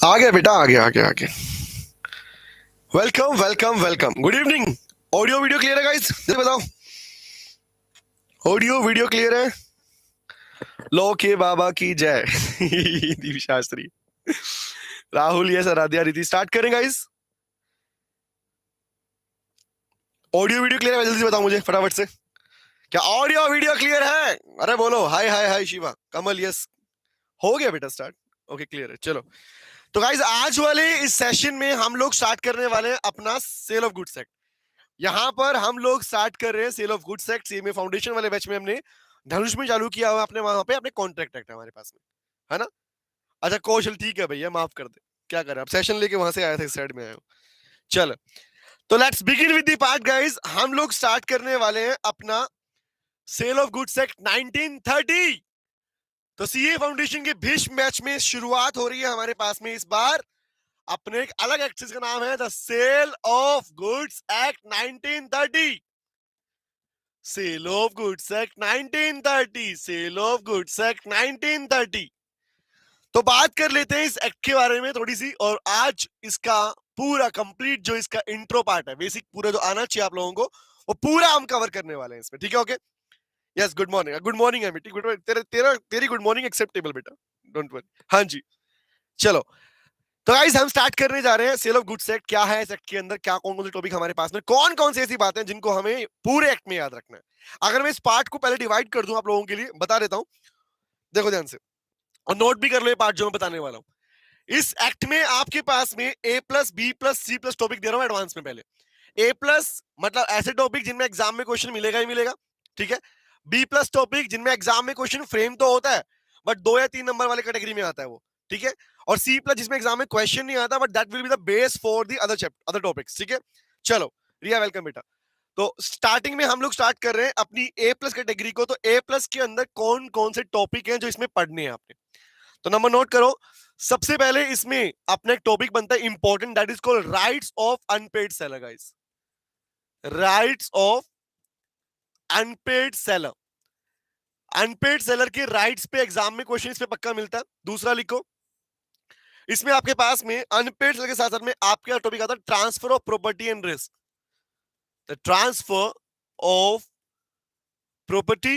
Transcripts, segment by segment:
आ गया बेटा, आ गया आ गया आ गया। Welcome welcome welcome, good evening. Audio video clear है गाइस? जल्दी बताओ, ऑडियो वीडियो क्लियर है? लो के बाबा की जय। दीप शास्त्री, राहुल, यस, आराध्या, रीति। स्टार्ट करें गाइस? ऑडियो वीडियो क्लियर है? जल्दी से बताओ मुझे फटाफट से, क्या ऑडियो वीडियो क्लियर है? अरे बोलो, हाय हाय हाय शिवा, कमल, यस। हो गया बेटा स्टार्ट। ओके, क्लियर है, चलो। तो गाइस, आज वाले इस सेशन में हम लोग स्टार्ट करने वाले हैं अपना सेल ऑफ गुड्स एक्ट। यहाँ पर हम लोग स्टार्ट कर रहे हैं sale of goods act. CMA foundation वाले बैच में हमने धनुष में चालू किया हुआ, अपने वहां पे अपने कॉन्ट्रैक्ट एक्ट है हमारे पास में, है ना? अच्छा कौशल, ठीक है भैया, माफ कर दे, क्या करें, अब सेशन लेके वहां से आया था, इस साइड में आया हूं। चल, तो let's begin with the part guys. हम लोग स्टार्ट करने वाले हैं अपना सेल ऑफ गुड्स एक्ट 1930। तो सीए फाउंडेशन के भीष्म बैच में शुरुआत हो रही है हमारे पास में इस बार अपने एक अलग एक्ट, जिसका नाम है the sale of goods act 1930। Sale of goods act 1930, sale of goods act 1930। तो बात कर लेते हैं इस एक्ट के बारे में थोड़ी सी, और आज इसका पूरा कंप्लीट जो इसका इंट्रो पार्ट है, बेसिक पूरा जो आना चाहिए आप लोगों को, वो पूरा हम कवर करने वाले हैं इसमें, ठीक है? Okay, yes, good morning, good morning है बेटी, गुड मॉर्निंग, तेरी गुड मॉर्निंग एक्सेप्टेबल बेटा, डोंट वरी। हाँ जी, चलो। तो गाइस, हम स्टार्ट करने जा रहे हैं सेल ऑफ गुड्स एक्ट। क्या है इस एक्ट के अंदर, क्या कौन कौन से टॉपिक हमारे पास में, कौन कौन सी ऐसी बातें जिनको हमें पूरे एक्ट में याद रखना है। अगर मैं इस पार्ट को पहले डिवाइड कर दूं आप लोगों के लिए, बता देता हूं, देखो ध्यान से, और नोट भी कर लो ये पार्ट जो मैं बताने वाला हूं। इस एक्ट में आपके पास में A plus B plus C plus topic दे रहा हूं एडवांस में। पहले ए प्लस मतलब ऐसे टॉपिक जिनमें एग्जाम में क्वेश्चन मिलेगा ही मिलेगा, ठीक है? बी प्लस टॉपिक जिनमें एग्जाम में क्वेश्चन फ्रेम तो होता है, बट 2 या 3 नंबर वाले कैटेगरी में आता है वो, ठीक है? और सी प्लस जिसमें एग्जाम में क्वेश्चन नहीं आता, but that will be the base for the other chapter, other topics, ठीक है? चलो, रिया वेलकम बेटा। तो स्टार्टिंग में हम लोग स्टार्ट कर रहे हैं अपनी ए प्लस कैटेगरी को। तो ए प्लस के अंदर कौन कौन से टॉपिक हैं जो इसमें पढ़ने हैं आपने, तो नंबर नोट करो। सबसे पहले इसमें अपना एक टॉपिक बनता है important, that is called rights of unpaid seller guys. Rights of unpaid seller. Unpaid seller के राइट्स पे एग्जाम में क्वेश्चन इस पे पक्का मिलता है। दूसरा लिखो, इसमें आपके पास में अनपेड सेलर के साथ साथ में आपका टॉपिक आता है transfer of property and risk. The transfer of property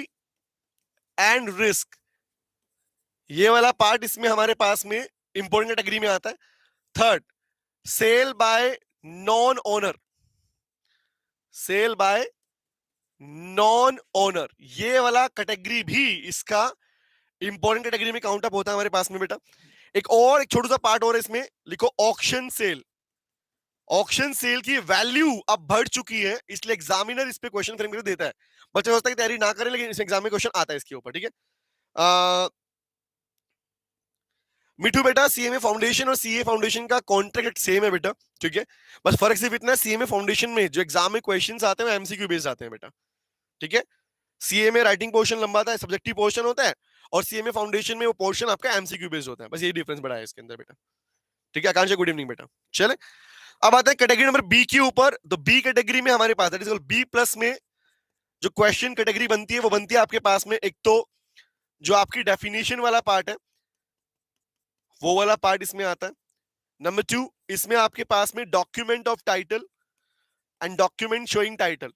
and risk, ये वाला पार्ट इसमें हमारे पास में इंपॉर्टेंट कैटेगरी में आता है। Third, sale by non owner. Sale by non owner, ये वाला कैटेगरी भी इसका इंपॉर्टेंट कैटेगरी में काउंट अप होता है हमारे पास में बेटा। एक छोटा सा पार्ट और इसमें लिखो, ऑक्शन सेल। ऑक्शन सेल की वैल्यू अब बढ़ चुकी है, इसलिए एग्जामिनर इस पे क्वेश्चन फ्रेम करके देता है। बच्चे सोचता है कि तैयारी ना करें, लेकिन इस एग्जाम में क्वेश्चन आता है इसके ऊपर, ठीक है? मिठू बेटा, सीएमए फाउंडेशन और सीए फाउंडेशन का कॉन्ट्रैक्ट सेम है बेटा, ठीक है? बस फर्क सिर्फ इतना है, सीएमए फाउंडेशन में जो एग्जाम में क्वेश्चंस आते हैं वो एमसीक्यू बेस्ड आते हैं बेटा, ठीक है? सीए में राइटिंग पोर्शन लंबा था, सब्जेक्टिव पोर्शन होता है, और सीए में फाउंडेशन में वो पोर्शन आपका एमसीक्यू बेस्ड होता है, बस यही डिफरेंस बड़ा है इसके अंदर बेटा, ठीक है? आकांक्षा, गुड इवनिंग बेटा। चले, अब आता है कैटेगरी नंबर बी के ऊपर। तो बी कैटेगरी में हमारे पास बी प्लस में जो क्वेश्चन कैटेगरी बनती है वो बनती है आपके पास में, एक तो जो आपकी डेफिनेशन वाला पार्ट है वो वाला पार्ट इसमें आता है। नंबर 2, इसमें आपके पास में document of title and document showing title.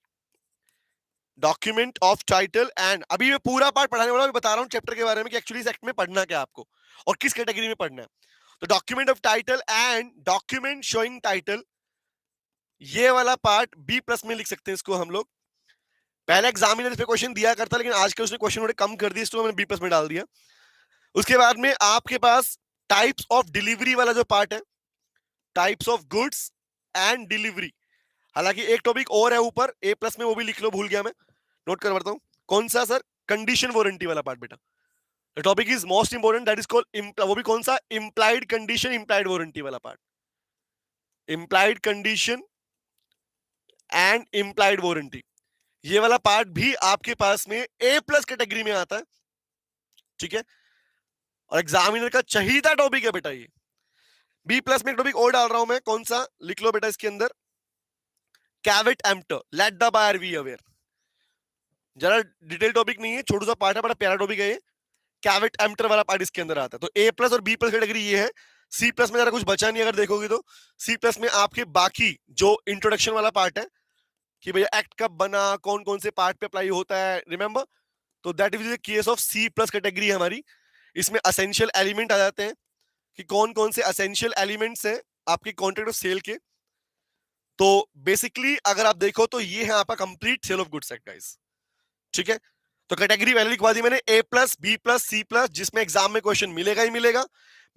Document of title and, अभी मैं पूरा पार्ट पढ़ाने वाला हूं, बता रहा हूं चैप्टर के बारे में कि एक्चुअली इस एक्ट में पढ़ना क्या आपको और किस कैटेगरी में पढ़ना है। तो document of title and document showing title, ये वाला पार्ट बी प्लस में लिख सकते हैं इसको हम लोग। पहले एग्जामिनर इस पे क्वेश्चन दिया करता, लेकिन आजकल उसने क्वेश्चन थोड़े कम कर दिए, इसको मैंने बी प्लस में डाल दिया। उसके बाद में आपके पास टाइप्स ऑफ डिलीवरी वाला जो पार्ट है, types of goods and delivery. हालांकि एक टॉपिक और है ऊपर ए प्लस में, वो भी लिख लो, भूल गया मैं, नोट करवाता हूं। कौन सा सर? कंडीशन वारंटी वाला पार्ट बेटा। The topic is most important, that is called, वो भी कौन सा? इंप्लाइड कंडीशन इंप्लाइड वारंटी वाला part. Implied condition and implied warranty, ये वाला पार्ट भी आपके पास में ए प्लस कैटेगरी में आता है, ठीक है? और एग्जामिनर का चहीता टॉपिक है बेटा ये। बी प्लस में एक टॉपिक और डाल रहा हूं मैं, कौन सा? लिख लो बेटा इसके अंदर, caveat emptor, let the buyer be aware. जरा डिटेल टॉपिक नहीं है, छोटा सा पार्ट है, बड़ा प्यारा टॉपिक है ये। कैवेट एम्प्टर वाला पार्ट इसके अंदर आता है। तो ए प्लस और बी प्लस कैटेगरी ये है, सी प्लस में जरा कुछ बचा नहीं, अगर देखोगे तो सी प्लस में आपके बाकी जो इंट्रोडक्शन वाला पार्ट है कि भैया एक्ट कब बना, कौन कौन से पार्ट पे अप्लाई होता है, रिमेंबर, तो that is the case of C plus category हमारी। इसमें असेंशियल एलिमेंट आ जाते हैं कि कौन कौन से असेंशियल एलिमेंट्स हैं आपके कॉन्ट्रैक्ट ऑफ सेल के। तो बेसिकली अगर आप देखो तो ये है आपका complete sale of goods act guys, ठीक है। तो कैटेगरी वैल्यू लिखवा दी मैंने, A plus, B plus, C plus, जिसमें एग्जाम में क्वेश्चन मिलेगा ही मिलेगा।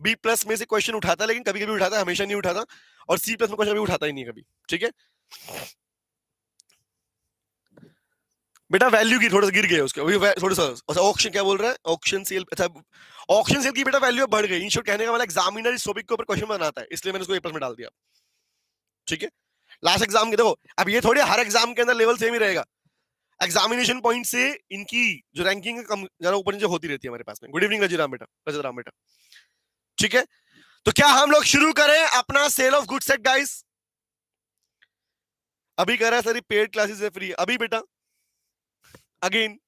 बी प्लस में से क्वेश्चन उठाता है लेकिन कभी कभी उठाता है, हमेशा नहीं उठाता। और सी प्लस में क्वेश्चन कभी उठाता ही नहीं कभी, ठीक है। बेटा वैल्यू की थोड़ा सा गिर गया उसका, थोड़ा सा ऑक्शन क्या बोल रहा है, ऑक्शन सेल, अच्छा ऑक्शन सेल की बेटा वैल्यू बढ़ गई। इन शॉर्ट कहने का मतलब एग्जामिनर इस टॉपिक के ऊपर क्वेश्चन बनाता है, इसलिए मैंने उसको ए प्लस में डाल दिया, ठीक है। लास्ट एग्जाम के देखो, अब ये थोड़ी हर एग्जाम के अंदर लेवल सेम ही रहेगा, एग्जामिनेशन पॉइंट से इनकी जो रैंकिंग है कम ज्यादा ऊपर नीचे होती रहती है हमारे पास में। गुड इवनिंग रजिराम बेटा, रजिराम बेटा, ठीक है। तो क्या हम लोग शुरू करें अपना sale of goods act guys? अभी कह रहा है सर पेड क्लासेस है फ्री, अभी बेटा अगेन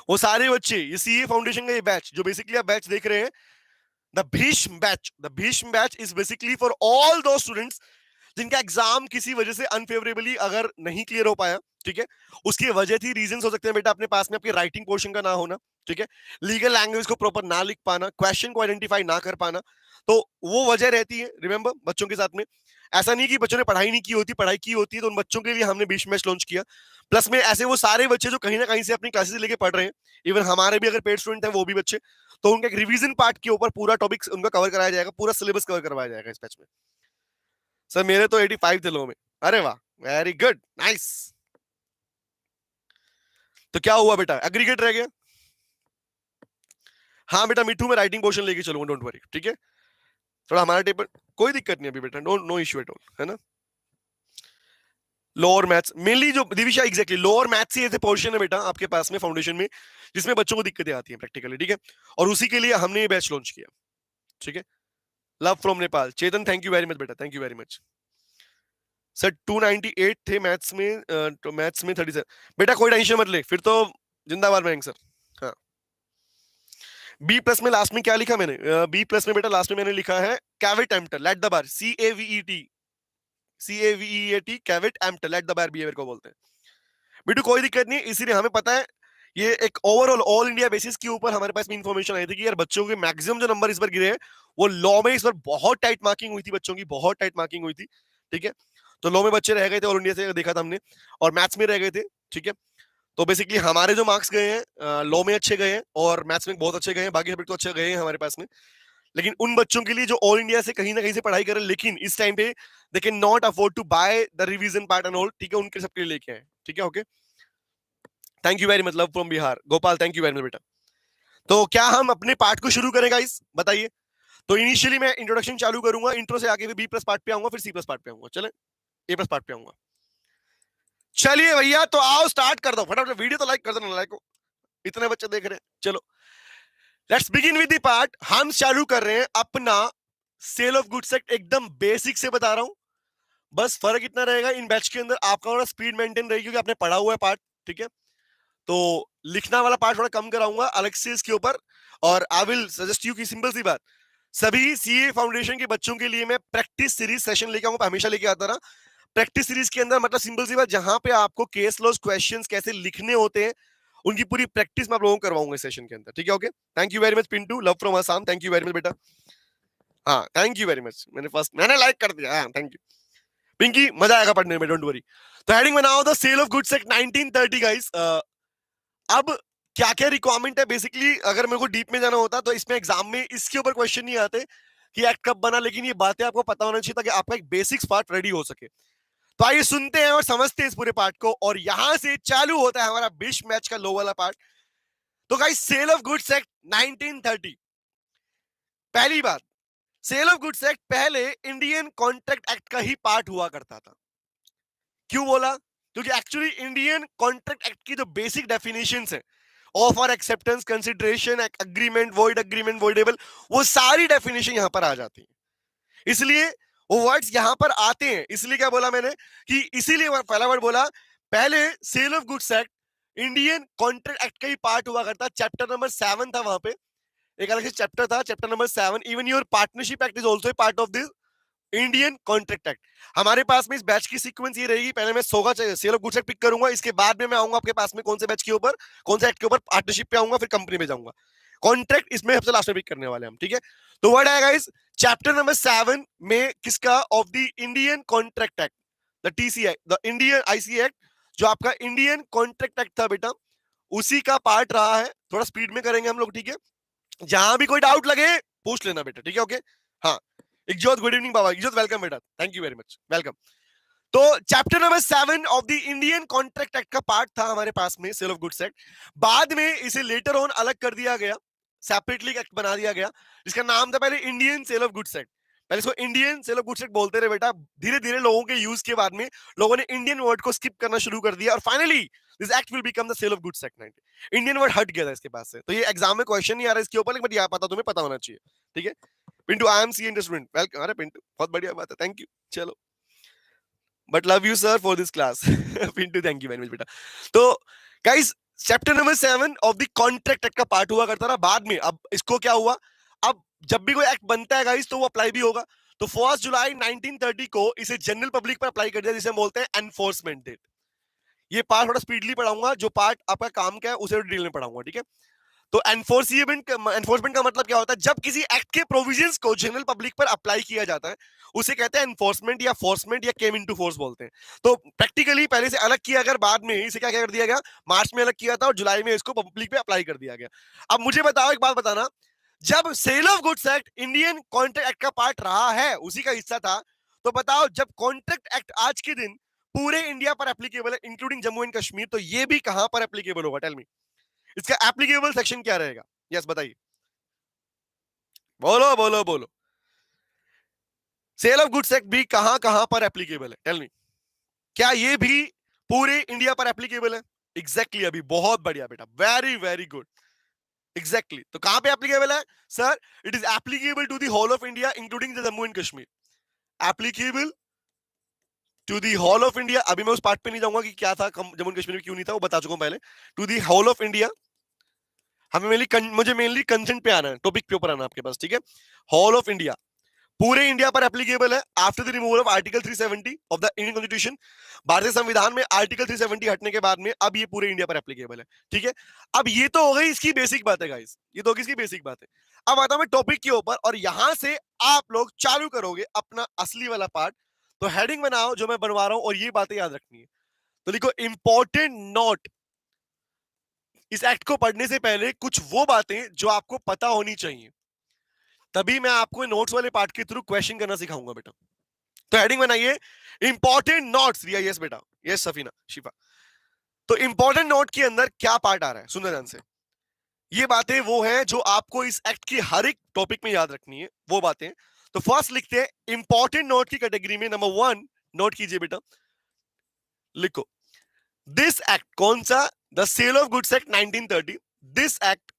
वो सारे बच्चे, ये सीए फाउंडेशन का ये बैच जो बेसिकली आप बैच देख रहे हैं, the Bhishma batch, the Bhishma batch is basically for all दो स्टूडेंट्स जिनका एग्जाम किसी वजह से अनफेवरेबली अगर नहीं क्लियर हो पाया, ठीक है। उसकी वजह थी, रीजंस हो सकते हैं बेटा अपने पास में आपकी राइटिंग पोर्शन का ना होना, ठीक है, लीगल लैंग्वेज को प्रॉपर ना लिख पाना, क्वेश्चन को आइडेंटिफाई ना कर पाना, तो वो वजह रहती है। रिमेंबर बच्चों के साथ में ऐसा नहीं कि बच्चों ने पढ़ाई नहीं की होती, पढ़ाई की होती है, तो उन बच्चों के लिए हमने बीच मैच लॉन्च किया। प्लस में ऐसे वो सारे बच्चे जो कहीं ना कहीं से अपनी क्लासेस लेके पढ़ रहे हैं, इवन हमारे भी अगर पेड स्टूडेंट है वो भी बच्चे, तो उनका एक रिवीजन पार्ट के ऊपर पूरा टॉपिक उनका कवर कराया जाएगा, पूरा सिलेबस कवर करवाया जाएगा इस बैच में। सर मेरे तो 85 थे लो में, अरे वाह वेरी गुड नाइस। तो क्या हुआ बेटा, एग्रीगेट रह गया? हाँ बेटा मिठू में राइटिंग पोर्शन लेके चलूंगा, डोंट वरी, ठीक है। थोड़ा हमारा टेबल कोई दिक्कत नहीं अभी बेटा, नो इश्यू एट ऑल, है ना। लोअर मैथ्स मेनली जो दिविशा एग्जैक्टली लोअर मैथ्स ही ऐसे पोर्शन है बेटा आपके पास में फाउंडेशन में जिसमें बच्चों को दिक्कतें आती हैं प्रैक्टिकली, ठीक है। और उसी के लिए हमने ये बैच लॉन्च किया, ठीक है। Love from Nepal, Chetan thank you very much बेटा, thank you very much. Sir 298 थे मैथ्स में, तो मैथ्स में 37 बेटा, कोई टेंशन मत ले, फिर तो जिंदाबाद मयंक सर। हाँ बी प्लस में लास्ट में क्या लिखा मैंने, बी प्लस में बेटा लास्ट में मैंने लिखा है caveat emptor let the buyer, CAVET caveat emptor let the buyer behaviour को बोलते हैं बेटू, कोई दिक्कत नहीं। इसीलिए हमें पता है ये एक ओवरऑल ऑल इंडिया बेसिस के ऊपर हमारे पास में इंफॉर्मेशन आई थी कि यार बच्चों के मैक्सिमम जो नंबर इस बार गिरे हैं वो लॉ में इस बार बहुत टाइट मार्किंग हुई थी, बच्चों की बहुत टाइट मार्किंग हुई थी, ठीक है। तो लॉ में बच्चे रह गए थे ऑल इंडिया से, देखा था हमने, और मैथ्स में रह गए थे, ठीक है। तो बेसिकली हमारे जो मार्क्स गए हैं लॉ में अच्छे गए हैं और मैथ्स में बहुत अच्छे गए हैं, बाकी सब्जेक्ट तो अच्छे गए हैं हमारे पास में। लेकिन उन बच्चों के लिए जो ऑल इंडिया से कहीं ना कहीं से पढ़ाई कर रहे हैं लेकिन इस टाइम पे they can not afford to buy the revision part and all, ठीक है, उनके सबके लिए लेके आए, ठीक है, okay. Thank you very much, love from Bihar, Gopal thank you very much बेटा। तो क्या हम अपने पार्ट को शुरू करें गाइस, बताइए। तो इनिशियली मैं इंट्रोडक्शन चालू करूंगा, इंट्रो से आगे बी प्लस पार्ट पे आऊंगा, फिर सी प्लस पार्ट पे आऊंगा, चले ए प्लस पार्ट पे आऊंगा। चलिए भैया तो आओ स्टार्ट कर दो फटाफट, वीडियो तो लाइक कर दो, लाइक को इतने बच्चे देख रहे हैं। चलो let's begin with the part, हम चालू कर रहे हैं अपना सेल ऑफ गुड्स एक्ट, एकदम बेसिक से बता रहा हूं। बस फर्क इतना रहेगा इन बैच के अंदर आपका थोड़ा स्पीड मेंटेन रहेगी क्योंकि आपने पढ़ा हुआ है पार्ट, ठीक है। तो लिखना वाला पार्ट थोड़ा कम कराऊंगा अलग से इसके ऊपर, और आई विल सजेस्ट यू की सिंपल सी बात, सभी सीए फाउंडेशन के बच्चों के लिए मैं प्रैक्टिस सीरीज सेशन लेके आऊंगा, हमेशा लेके आता रहा। प्रैक्टिस सीरीज के अंदर मतलब सिंपल सी बात, जहां पे आपको केस लॉज क्वेश्चंस कैसे लिखने होते हैं उनकी पूरी प्रैक्टिस मैं आप लोगों को करवाऊंगा सेशन के अंदर, ठीक है, okay. Thank you very much Pintu, love from Assam, thank you very much बेटा। हाँ थैंक यू वेरी मच, मैंने लाइक कर दिया, हाँ थैंक यू पिंकी, मजा आएगा पढ़ने में, डोंट वरी। तो हेडिंग बनाओ the sale of goods act 1930 guys. अब क्या क्या रिक्वायरमेंट है बेसिकली, अगर मेरे को डीप में जाना होता तो इसमें एग्जाम में इसके ऊपर क्वेश्चन नहीं आते कि एक्ट कब बना, लेकिन ये बातें आपको पता होना चाहिए ताकि आपका एक बेसिक्स पार्ट रेडी हो सके। तो आइए सुनते हैं और समझते हैं इस पूरे पार्ट को, और यहां से चालू होता है हमारा बिश मैच का लो वाला पार्ट। तो guys sale of goods act 1930, पहली बात, सेल ऑफ गुड्स एक्ट पहले इंडियन कॉन्ट्रैक्ट एक्ट का ही पार्ट हुआ करता था। क्यों बोला? क्योंकि एक्चुअली इंडियन कॉन्ट्रैक्ट एक्ट की जो बेसिक डेफिनेशंस है, offer, acceptance, consideration, agreement, void agreement, voidable, वो सारी डेफिनेशन यहां पर आ जाती है। इसलिए वो वर्ड्स यहां पर आते हैं, इसलिए क्या बोला मैंने कि इसीलिए पहला वर्ड बोला, पहले sale of goods act Indian contract act का ही पार्ट हुआ करता, चैप्टर नंबर 7 था वहां पे, एक अलग से चैप्टर था, chapter number 7, even your partnership act is also a part of this Indian contract act. हमारे पास में इस बैच की सीक्वेंस ये रहेगी, पहले मैं सोगा sale of goods act pick करूंगा, इसके बाद में मैं आऊंगा आपके पास में कौन से बैच के ऊपर, कौन से एक्ट के ऊपर, पार्टनरशिप पे आऊंगा, फिर कंपनी में जाऊंगा। कॉन्ट्रैक्ट इसमें सबसे लास्ट में पिक करने वाले हम, ठीक है। तो वर्ड आएगा इस चैप्टर नंबर 7 में किसका, of the Indian contract act, the TC act, the Indian IC act, जो आपका इंडियन कॉन्ट्रैक्ट एक्ट था बेटा, उसी का पार्ट रहा है। थोड़ा स्पीड में करेंगे हम लोग, ठीक है। जहां भी कोई डाउट लगे पूछ लेना बेटा, ठीक है, ओके। हाँ, इकजोत गुड इवनिंग बाबा, इकजोत वेलकम बेटा, thank you very much, welcome. तो chapter number 7 of the Indian contract act का पार्ट था हमारे पास में सेल ऑफ गुड्स एक्ट। बाद में इसे लेटर ऑन अलग कर दिया गया, सेपरेटली एक्ट बना दिया गया, जिसका नाम था पहले Indian sale of goods act. पहले इसको Indian sale of goods act बोलते रहे बेटा, धीरे धीरे लोगों के यूज के बाद में लोगों ने इंडियन वर्ड को स्किप करना शुरू कर दिया, और finally this act will become the sale of goods act 90। Indian word हट गया था इसके पास से, तो ये एग्जाम में क्वेश्चन नहीं आ रहा इसके ऊपर, लेकिन यहाँ पता, तुम्हें पता होना चाहिए, ठीक है। Pintu I am C student, welcome. अरे पिंटू बहुत बढ़िया बात है, थैंक यू। चलो, but love you sir for this class. Pintu thank you very much बेटा। तो guys, chapter number 7 of the contract act का पार्ट हुआ करता था, बाद में अब इसको क्या हुआ, अब जब भी कोई एक्ट बनता है गाइस तो वो अप्लाई भी होगा। तो 1 जुलाई 1930 को इसे जनरल पब्लिक पर अप्लाई कर दिया, जिसे हम बोलते हैं एनफोर्समेंट डेट। ये पार्ट थोड़ा स्पीडली पढ़ाऊंगा, जो पार्ट आपका काम क्या है उसे डिटेल में पढ़ाऊंगा, ठीक है। तो एनफोर्समेंट का मतलब क्या होता है, जब किसी एक्ट के प्रोविजंस को जनरल पब्लिक पर अप्लाई किया जाता है उसे कहते हैं एनफोर्समेंट या फोर्समेंट या केम इनटू फोर्स बोलते हैं। तो प्रैक्टिकली पहले से अलग किया, अगर बाद में इसे क्या क्या कर दिया गया, मार्च में अलग किया था और जुलाई में इसको पब्लिक पे अप्लाई कर दिया गया। अब मुझे बताओ, एक बात बताना, जब sale of goods act Indian contract act का पार्ट रहा है, उसी का हिस्सा था, तो बताओ जब कॉन्ट्रैक्ट एक्ट आज के दिन पूरे इंडिया पर एप्लीकेबल है इंक्लूडिंग जम्मू एंड कश्मीर, तो ये भी कहां पर एप्लीकेबल होगा, टेल मी, इसका एप्लीकेबल सेक्शन क्या रहेगा? यस बताइए, बोलो बोलो बोलो। सेल ऑफ गुड्स एक्ट भी कहां कहां पर एप्लीकेबल है, टेल मी, क्या ये भी पूरे इंडिया पर एप्लीकेबल है? एग्जैक्टली अभी बहुत बढ़िया बेटा, वेरी वेरी गुड, एग्जैक्टली। तो कहां पे एप्लीकेबल है sir? It is applicable to the whole of India including the Jammu and Kashmir, applicable to the whole of India. अभी मैं उस पार्ट पे नहीं जाऊंगा कि क्या था जम्मू एंड कश्मीर में क्यों नहीं था, वो बता चुका हूं पहले। To the whole of India, मुझे मेनली कंसेंट पे आना है, टॉपिक पे ऊपर आना आपके पास, ठीक है। होल ऑफ इंडिया पूरे इंडिया पर एप्लीकेबल है after the removal of article 370 of the Indian constitution. भारतीय संविधान में आर्टिकल 370 हटने के बाद में अब ये पूरे इंडिया पर एप्लीकेबल है, ठीक है। अब ये तो हो गई इसकी बेसिक बात है गाइस, ये तो होगी इसकी बेसिक बात है। अब आता हूं मैं टॉपिक के ऊपर, और यहां से आप लोग चालू करोगे अपना असली वाला पार्ट। तो हेडिंग बनाओ जो मैं बनवा रहा हूं, और ये बातें याद रखनी है। तो लिखो इंपॉर्टेंट नोट, इस एक्ट को पढ़ने से पहले कुछ वो बातें जो आपको पता होनी चाहिए, तभी मैं आपको नोट्स वाले पार्ट के थ्रू क्वेश्चन करना सिखाऊंगा बेटा। तो हेडिंग बनाइए इंपॉर्टेंट नोट्स। रिया यस बेटा, यस सफीना शिफा। तो इंपॉर्टेंट नोट के अंदर क्या पार्ट आ रहा है, सुनना ध्यान से। ये बातें वो हैं जो आपको इस एक्ट की हर एक टॉपिक में याद रखनी है, वो बातें। तो फर्स्ट लिखते हैं इंपॉर्टेंट नोट की कैटेगरी में, नंबर 1 नोट कीजिए बेटा, लिखो दिस एक्ट, कौन सा? The sale of goods act 1930। This act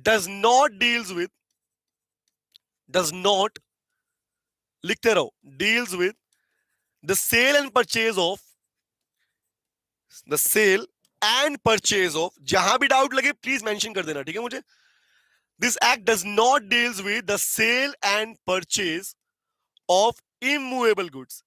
does not deals with, does not, लिखते रहो, deals with the sale and purchase of, the sale and purchase of, जहां भी डाउट लगे प्लीज मेंशन कर देना, ठीक है मुझे। This act does not deals with the sale and purchase of immovable goods.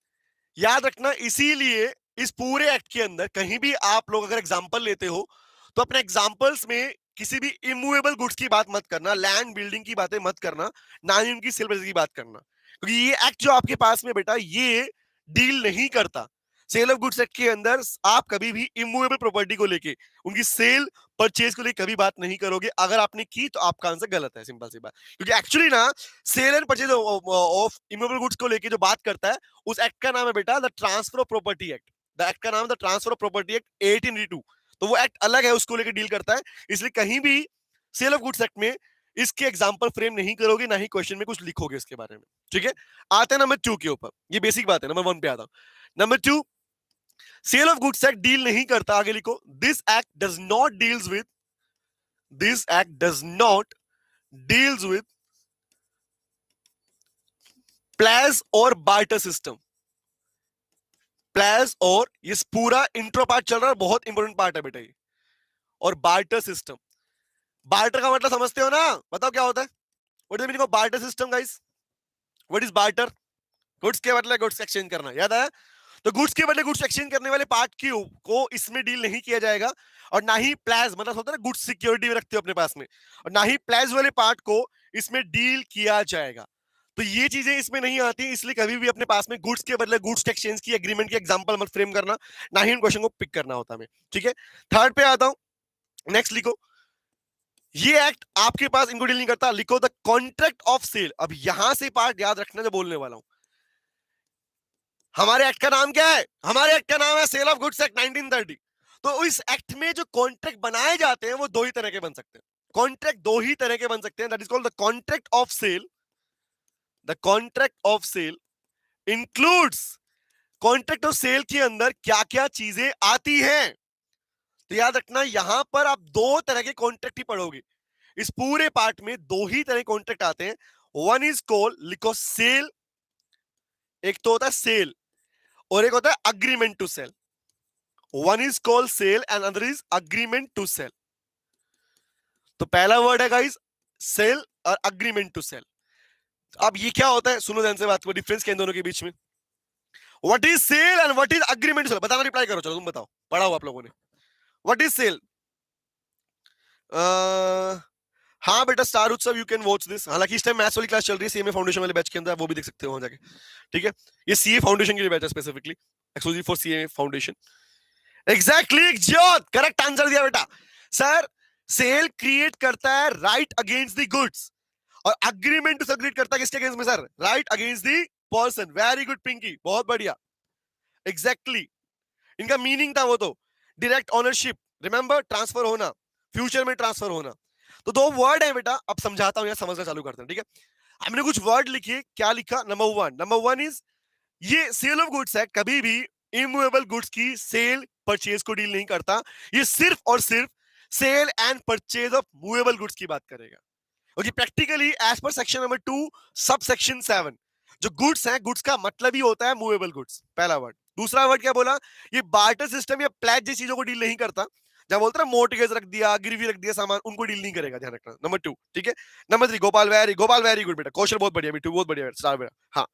याद रखना, इसीलिए इस पूरे एक्ट के अंदर कहीं भी आप लोग अगर एग्जांपल लेते हो तो अपने एग्जांपल्स में किसी भी इमूवेबल गुड्स की बात मत करना, लैंड बिल्डिंग की बातें मत करना, ना ही उनकी सेल परचेज की बात करना, क्योंकि ये एक्ट जो आपके पास में बेटा ये डील नहीं करता। सेल ऑफ गुड्स एक्ट के अंदर आप कभी भी इमूवेबल प्रॉपर्टी को लेके उनकी सेल परचेज को लेकर कभी बात नहीं करोगे। अगर आपने की तो आपका आंसर गलत है, सिंपल सी बात। क्योंकि एक्चुअली ना sale and purchase of immovable goods को लेके जो बात करता है उस एक्ट का नाम है बेटा the transfer of property act. The act का नाम है the transfer of property act 1882। तो वो एक्ट अलग है, उसको लेकर डील करता है। इसलिए कहीं भी सेल ऑफ गुड्स एक्ट में इसके एग्जांपल फ्रेम नहीं करोगे, ना ही क्वेश्चन में कुछ लिखोगे इसके बारे में, ठीक है। आते हैं नंबर 2 के ऊपर, ये बेसिक बात है। नंबर 1 पे आता हूं। Number 2, sale of goods act deal नहीं करता, आगे लिखो this act does not deals with, this act does not deals with place और बार्टर सिस्टम। प्लेस और, ये पूरा इंट्रो पार्ट चल रहा है, बहुत इंपॉर्टेंट पार्ट है बेटा ये, और बार्टर सिस्टम। बार्टर का मतलब समझते हो ना? बताओ क्या होता है? What is the meaning of barter system guys? What is barter? Goods के बदले गुड्स एक्सचेंज करना, याद है? तो गुड्स के बदले गुड्स एक्सचेंज करने वाले पार्ट को इसमें डील नहीं किया जाएगा, और ना ही प्लेज, मतलब होता है ना गुड्स सिक्योरिटी में रखते हो अपने पास में, और ना ही प्लेज वाले पार्ट को इसमें डील किया जाएगा। तो ये चीजें इसमें नहीं आती, इसलिए कभी भी अपने पास में गुड्स के बदले गुड्स एक्सचेंज की एग्रीमेंट की एग्जांपल मत फ्रेम करना, ना ही उन क्वेश्चन को पिक करना होता है। ठीक है, थर्ड पे आता हूं। नेक्स्ट लिखो, ये एक्ट आपके पास इनको डील नहीं करता। लिखो द कॉन्ट्रैक्ट ऑफ सेल। अब यहां से पार्ट याद रखना जो बोलने वाला हूं। हमारे एक्ट का नाम क्या है? हमारे एक्ट का नाम है सेल ऑफ गुड्स एक्ट 1930। तो इस एक्ट में जो कॉन्ट्रैक्ट बनाए जाते हैं वो दो ही तरह के बन सकते हैं। कॉन्ट्रैक्ट दो ही तरह के बन सकते हैं, that is called the contract of sale. The contract of sale includes, contract of sale के अंदर क्या क्या चीजें आती हैं। तो याद रखना, यहां पर आप दो तरह के कॉन्ट्रैक्ट ही पढ़ोगे। इस पूरे पार्ट में दो ही तरह के कॉन्ट्रैक्ट आते हैं। वन इज कॉल्ड, लिखो सेल, एक तो होता है सेल और एक होता है agreement to sell. One is called sale and other is agreement to sell. तो पहला वर्ड है गाइस सेल और अग्रीमेंट टू सेल। अब ये क्या होता है, सुनो ध्यान से बात को, डिफरेंस क्या है दोनों के बीच में। What is sale and what is agreement to sell? बताना, रिप्लाई करो, चलो तुम बताओ, पढ़ा हो आप लोगों ने। What is sale? हाँ बेटा, स्टार उत्सव, यू कैन वॉच दिस। हालांकि इस टाइम मैथ्स वाली क्लास चल रही है सीएमए फाउंडेशन वाले बैच के अंदर, वो भी देख सकते हो वहां जाके। ठीक है, ये सीए फाउंडेशन के लिए बैच है, specifically exclusive for CA foundation. Exactly Jyot, correct answer दिया बेटा। सर, सेल क्रिएट करता है राइट अगेंस्ट द गुड्स, और अग्रीमेंट टू क्रिएट करता है किसके अगेंस्ट में sir? Right against the person. Very good Pinky, बहुत बढ़िया। एग्जैक्टली इनका मीनिंग था वो तो, डायरेक्ट ओनरशिप, रिमेंबर, ट्रांसफर होना, फ्यूचर में ट्रांसफर होना। तो दो वर्ड है बेटा, अब समझाता हूं, या समझना चालू करते हैं। ठीक है, हमने कुछ वर्ड लिखे, क्या लिखा? नंबर वन इज, ये सेल ऑफ गुड्स है, कभी भी इमूवेबल गुड्स की सेल परचेज को डील नहीं करता। ये सिर्फ और सिर्फ sale and purchase of movable goods की बात करेगा। और ये practically as per section number 2 sub section 7, जो गुड्स है, गुड्स का मतलब ही होता है मूवेबल गुड्स, पहला वर्ड। दूसरा वर्ड क्या बोला? ये बार्टर सिस्टम या प्लेज जैसी चीजों को डील नहीं करता। जब बोलते हैं मोर्टगेज रख दिया, गिरवी रख दिया सामान, उनको डील नहीं करेगा, ध्यान रखना। नंबर 2, ठीक है। नंबर 3, गोपाल वेरी गुड बेटा, क्वेश्चन बहुत बढ़िया, मिट्टू बहुत बढ़िया स्टार बेटा। हाँ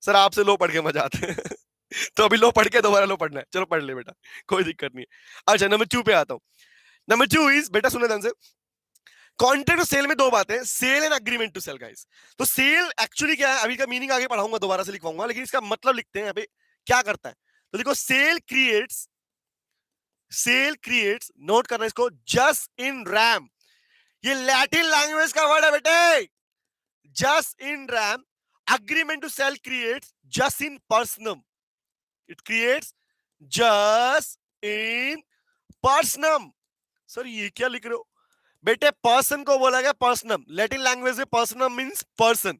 सर, आपसे लो पढ़ के मजा आता है तो अभी लो पढ़ के दोबारा लो पढ़ना है, चलो पढ़ ले बेटा, कोई दिक्कत नहीं है। अच्छा, नंबर 2 पे आता हूं। नंबर 2 इज, बेटा सुनो ध्यान से, कॉन्ट्रैक्ट और सेल में दो बातें, sale and agreement to sell guys. तो सेल एक्चुअली क्या है, अभी का मीनिंग आगे पढ़ाऊंगा, दोबारा से लिखवाऊंगा, लेकिन इसका मतलब लिखते हैं यहाँ पे क्या करता है। तो देखो, सेल क्रिएट्स, नोट करना इसको, जस्ट इन रैम। ये लैटिन लैंग्वेज का वर्ड है बेटे, jus in rem. Agreement to sell creates jus in personam. It creates jus in personam. Sir ये क्या लिख रहे हो बेटे? पर्सन को बोला गया पर्सनम, लैटिन लैंग्वेज में पर्सनम मींस पर्सन।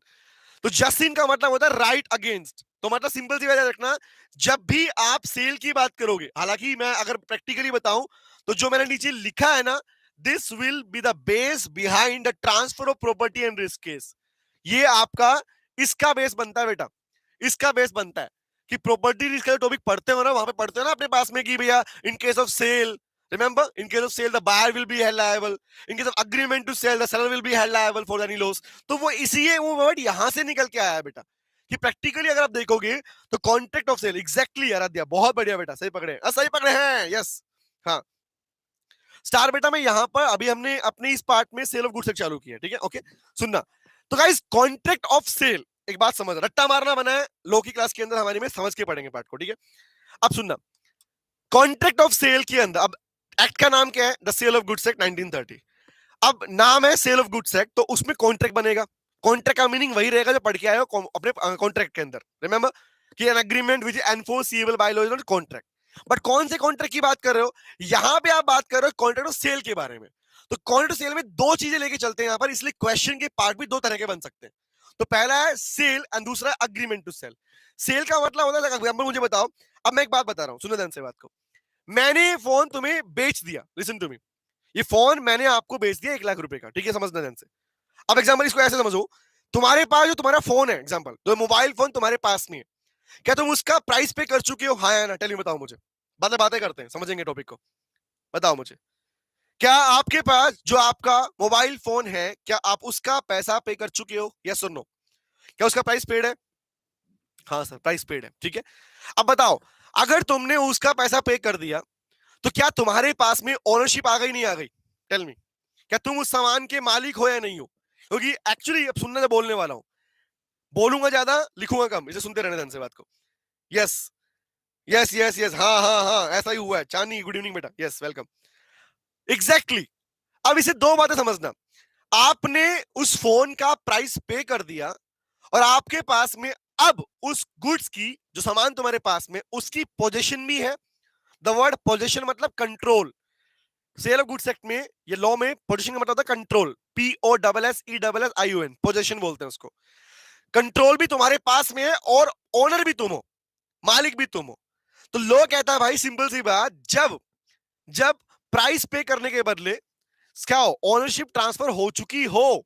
तो जस्टिन का मतलब होता है राइट अगेंस्ट। तो मतलब सिंपल सी वजह रखना, जब भी आप सेल की बात करोगे, हालांकि मैं अगर प्रैक्टिकली बताऊं तो जो मैंने नीचे लिखा है ना, this will be the base behind the transfer of property and risk case. ये आपका इसका बेस बनता है बेटा, इसका बेस बनता है कि प्रॉपर्टी रिस्क का टॉपिक पढ़ते हो ना, वहां पे पढ़ते हो ना अपने पास में कि भैया in case of sale, remember, in case of sale the buyer will be held liable, in case of agreement to sell the seller will be held liable for any loss। तो वो इसीलिए वो वर्ड यहां से निकल के आया है बेटा, कि प्रैक्टिकली अगर आप देखोगे तो contract of sale, exactly Aradhya, बहुत बढ़िया बेटा, सही पकड़े, सही पकड़े हैं, यस। हाँ स्टार बेटा, मैं यहां पर अभी हमने अपने इस पार्ट में सेल ऑफ गुड्स चालू किया, ठीक है, ओके सुनना। तो गाइस, कॉन्ट्रैक्ट ऑफ सेल, एक बात समझ, रट्टा मारना बना है लो की क्लास के अंदर हमारी में, समझ के पढ़ेंगे पार्ट को, ठीक है। अब सुनना, कॉन्ट्रैक्ट ऑफ सेल के अंदर, अब एक्ट का नाम क्या है? The sale of goods act 1930। अब नाम है सेल ऑफ गुड्स एक्ट, तो उसमें कॉन्ट्रैक्ट बनेगा। कॉन्ट्रैक्ट का मीनिंग वही रहेगा जो पढ़ के आए हो अपने कॉन्ट्रैक्ट के अंदर, रिमेंबर कि an agreement which is enforceable by law is not contract. But कौन से कॉन्ट्रैक्ट की बात कर रहे हो? यहां पे आप बात कर रहे हो कॉन्ट्रैक्ट ऑफ सेल के बारे में। तो कॉन्ट्रैक्ट ऑफ सेल में दो चीजें लेके चलते हैं यहां पर, इसलिए क्वेश्चन के पार्ट भी दो तरह के बन सकते हैं। तो पहला है सेल एंड दूसरा है अग्रीमेंट टू सेल। सेल का मतलब होता है, एग्जांपल मुझे बताओ, अब मैं एक बात बता रहा हूं, सुनो ध्यान से बात को। मैंने फोन तुम्हें बेच दिया, लिसन टू मी, ये फोन मैंने आपको बेच दिया 1 लाख रुपए का, ठीक है, समझना ध्यान से। अब एग्जांपल इसको ऐसे समझो, तुम्हारे पास जो तुम्हारा फोन है, एग्जांपल तो मोबाइल फोन तुम्हारे पास में है, क्या तुम उसका प्राइस पे कर चुके हो? हाँ या ना, टेल मी, बताओ मुझे, बातें बातें करते हैं, समझेंगे टॉपिक को, बताओ मुझे, क्या आपके पास जो आपका मोबाइल फोन है, क्या आप उसका पैसा पे कर चुके हो? यस और नो? क्या उसका प्राइस पेड है? हाँ सर, प्राइस पेड है, ठीक है। अब बताओ, अगर तुमने उसका पैसा पे कर दिया तो क्या तुम्हारे पास में ओनरशिप आ गई, नहीं आ गई? टेल मी, क्या तुम उस सामान के मालिक हो या नहीं हो? क्योंकि एक्चुअली अब सुनने से बोलने वाला हूं, बोलूंगा ज्यादा लिखूंगा कम, इसे सुनते रहने ढंग से बात को। यस यस यस यस, हाँ हाँ हाँ, ऐसा ही हुआ है। चांदी, गुड इवनिंग बेटा, यस वेलकम। एग्जैक्टली। अब इसे दो बातें समझना। आपने उस फोन का प्राइस पे कर दिया और आपके पास में अब उस गुड्स की, जो सामान तुम्हारे पास में, उसकी पोजीशन भी है। द वर्ड पोजीशन मतलब control. Sale of goods act में, ये लॉ में पोजीशन का मतलब होता है कंट्रोल। POSSESSION, पोजीशन बोलते हैं उसको। कंट्रोल भी तुम्हारे पास में है और ओनर भी तुम हो, मालिक भी तुम हो। तो लॉ कहता है भाई, सिंपल सी बात, जब जब प्राइस पे करने के बदले क्या हो, ओनरशिप ट्रांसफर हो चुकी हो,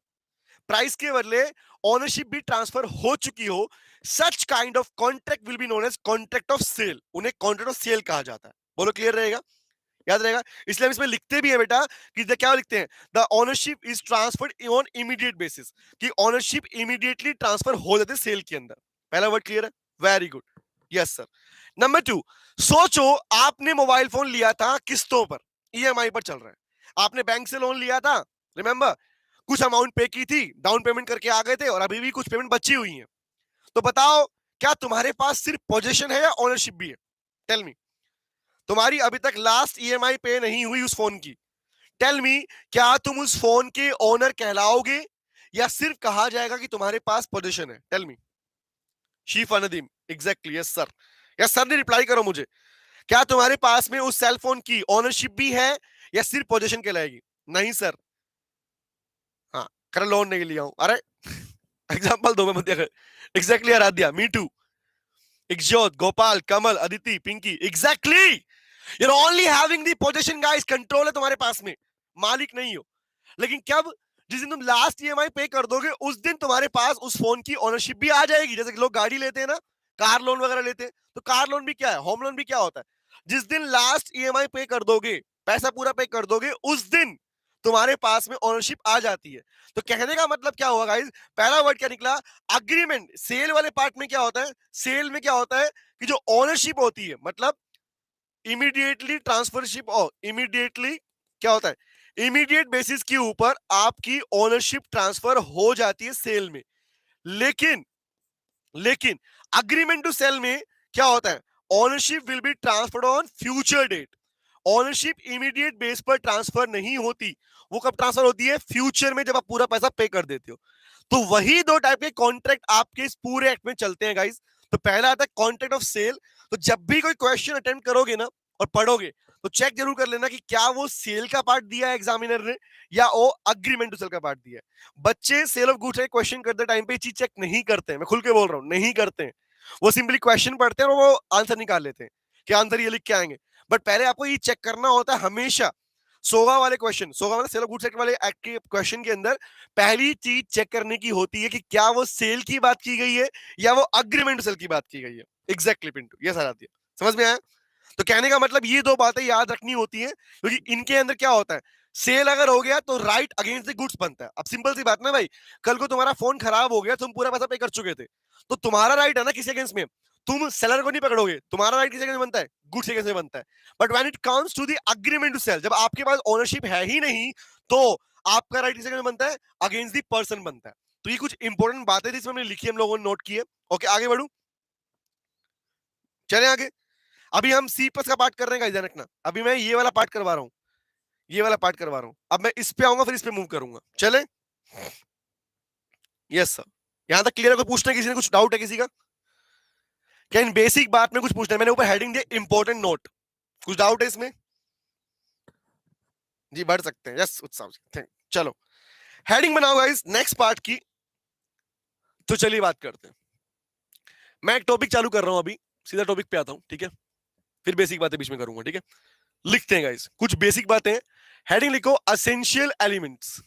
प्राइस के बदले ओनरशिप भी ट्रांसफर हो चुकी हो, such kind of contract will be known as contract of sale. उन्हें कॉन्ट्रैक्ट ऑफ सेल कहा जाता है। बोलो, क्लियर रहेगा, याद रहेगा? इसलिए हम इसमें लिखते भी है बेटा कि क्या लिखते हैं, the ownership is transferred on immediate basis, कि ओनरशिप इमीडिएटली ट्रांसफर हो जाती है सेल के अंदर। पहला वर्ड क्लियर है? Very good, yes sir. Number 2, सोचो आपने मोबाइल फोन लिया था किस्तों पर, ईएमआई पर चल रहा है। आपने बैंक से लोन लिया था, रिमेंबर, कुछ अमाउंट पे की थी, डाउन पेमेंट करके आ गए थे और अभी भी कुछ पेमेंट बची हुई है। तो बताओ, क्या तुम्हारे पास सिर्फ पोजीशन है या ओनरशिप भी है? Tell me. तुम्हारी अभी तक लास्ट ईएमआई पे नहीं हुई उस फोन की। टेल मी, क्या तुम उस फोन के ओनर कहलाओगे या सिर्फ कहा जाएगा कि तुम्हारे पास पोजीशन है? Tell me. शीफ Nadeem, exactly, yes sir. Yes sir ने रिप्लाई करो मुझे। क्या तुम्हारे पास में उस सेल फोन की ओनरशिप भी है या सिर्फ पोजीशन कहलाएगी? नहीं सर। हाँ, कर लोन नहीं लिया हूं। अरे एग्जांपल दो, मैं मध्य। Exactly Aradhya, me too. Ikjot, Gopal, Kamal, Aditi, Pinky, exactly. You're only having the possession guys, control है तुम्हारे पास में, मालिक नहीं हो। लेकिन कब? जिस दिन तुम लास्ट ईएमआई पे कर दोगे, उस दिन तुम्हारे पास उस फोन की ओनरशिप भी आ जाएगी। जैसे कि लोग गाड़ी लेते हैं ना, कार लोन वगैरह लेते हैं, तो कार लोन भी क्या है, होम लोन भी क्या होता है, जिस दिन लास्ट ईएमआई पे कर दोगे, पैसा पूरा पे कर दोगे, उस दिन तुम्हारे पास में ओनरशिप आ जाती है। तो कहने का मतलब क्या हुआ गाइस? पहला वर्ड क्या निकला? अग्रीमेंट। सेल वाले पार्ट में क्या होता है, सेल में क्या होता है कि जो ओनरशिप होती है, मतलब इमीडिएटली ट्रांसफरशिप, और इमीडिएटली क्या होता है, इमीडिएट बेसिस के ऊपर आपकी ओनरशिप ट्रांसफर हो जाती है सेल में। लेकिन लेकिन अग्रीमेंट टू सेल में क्या होता है, ownership will be transferred on future date. Ownership immediate base पर ट्रांसफर नहीं होती। वो कब ट्रांसफर होती है? फ्यूचर में, जब आप पूरा पैसा पे कर देते हो। तो वही दो टाइप के कॉन्ट्रैक्ट आपके इस पूरे एक्ट में चलते हैं गाइस। तो पहला आता है कॉन्ट्रैक्ट ऑफ सेल। तो जब भी कोई क्वेश्चन अटेम्प्ट करोगे ना और पढ़ोगे, तो चेक जरूर कर लेना कि क्या वो सेल का पार्ट दिया है एग्जामिनर ने या वो अग्रीमेंट टू सेल का पार्ट दिया है। बच्चे सेल ऑफ गुड्स का क्वेश्चन करते टाइम पे चीज चेक नहीं करते हैं, मैं खुल के बोल रहा हूं, नहीं करते हैं। वो सिंपली क्वेश्चन पढ़ते हैं और वो आंसर निकाल लेते हैं कि आंसर ये लिख के आएंगे। बट पहले आपको ये चेक करना होता है हमेशा। सोगा वाले क्वेश्चन, सोगा वाले सेल ऑफ गुड्स एक्ट वाले एक्ट के क्वेश्चन के अंदर पहली चीज चेक करने की होती है कि क्या वो सेल की बात की गई है या वो अग्रीमेंट सेल की बात की गई है। एग्जैक्टली पिंटू, ये सारा दिया, समझ में आया? तो कहने का मतलब ये दो बातें याद रखनी होती है, क्योंकि इनके अंदर क्या होता है, सेल अगर हो गया तो राइट अगेंस्ट द गुड्स बनता है। अब सिंपल सी बात ना भाई, कल को तुम्हारा फोन खराब हो गया, तुम पूरा पैसा पे कर चुके थे, तो तुम्हारा राइट है ना किसी अगेंस्ट में, तुम सेलर को नहीं पकड़ोगे, तुम्हारा राइट किसी अगेंस्ट बनता है, गुड्स अगेंस्ट में बनता है। But when it comes to the agreement to sell, जब आपके पास ओनरशिप है ही नहीं, तो आपका राइट किसी अगेंस्ट बनता है, अगेंस्ट द पर्सन बनता है। तो ये कुछ इंपॉर्टेंट बातें थी इसमें हमने लिखी, हम लोगों ने नोट की है। ओके, आगे बढ़ू, चले आगे। अभी हम सी प्लस का पार्ट कर रहे हैं, ध्यान रखना। अभी मैं ये वाला पार्ट करवा रहा हूं, ये वाला पार्ट करवा रहा हूं। अब मैं इस पे आऊंगा, फिर इस पे मूव करूंगा। चले, यस सर। यहां तक क्लियर है? कोई पूछना है किसी ने, कुछ डाउट है किसी का? क्या इन बेसिक बात में कुछ पूछना है? मैंने ऊपर हेडिंग दिया इंपॉर्टेंट नोट, कुछ डाउट है इसमें? जी बढ़ सकते हैं, यस उत्साह जी, चलो हेडिंग बनाओ गाइस नेक्स्ट पार्ट की। तो चलिए बात करते हैं। मैं एक टॉपिक चालू कर रहा हूं, अभी सीधा टॉपिक पे आता हूं, ठीक है? फिर बेसिक बातें बीच में करूंगा, ठीक है? लिखते हैं गाइस कुछ बेसिक बातें। हेडिंग लिखो एसेंशियल एलिमेंट्स।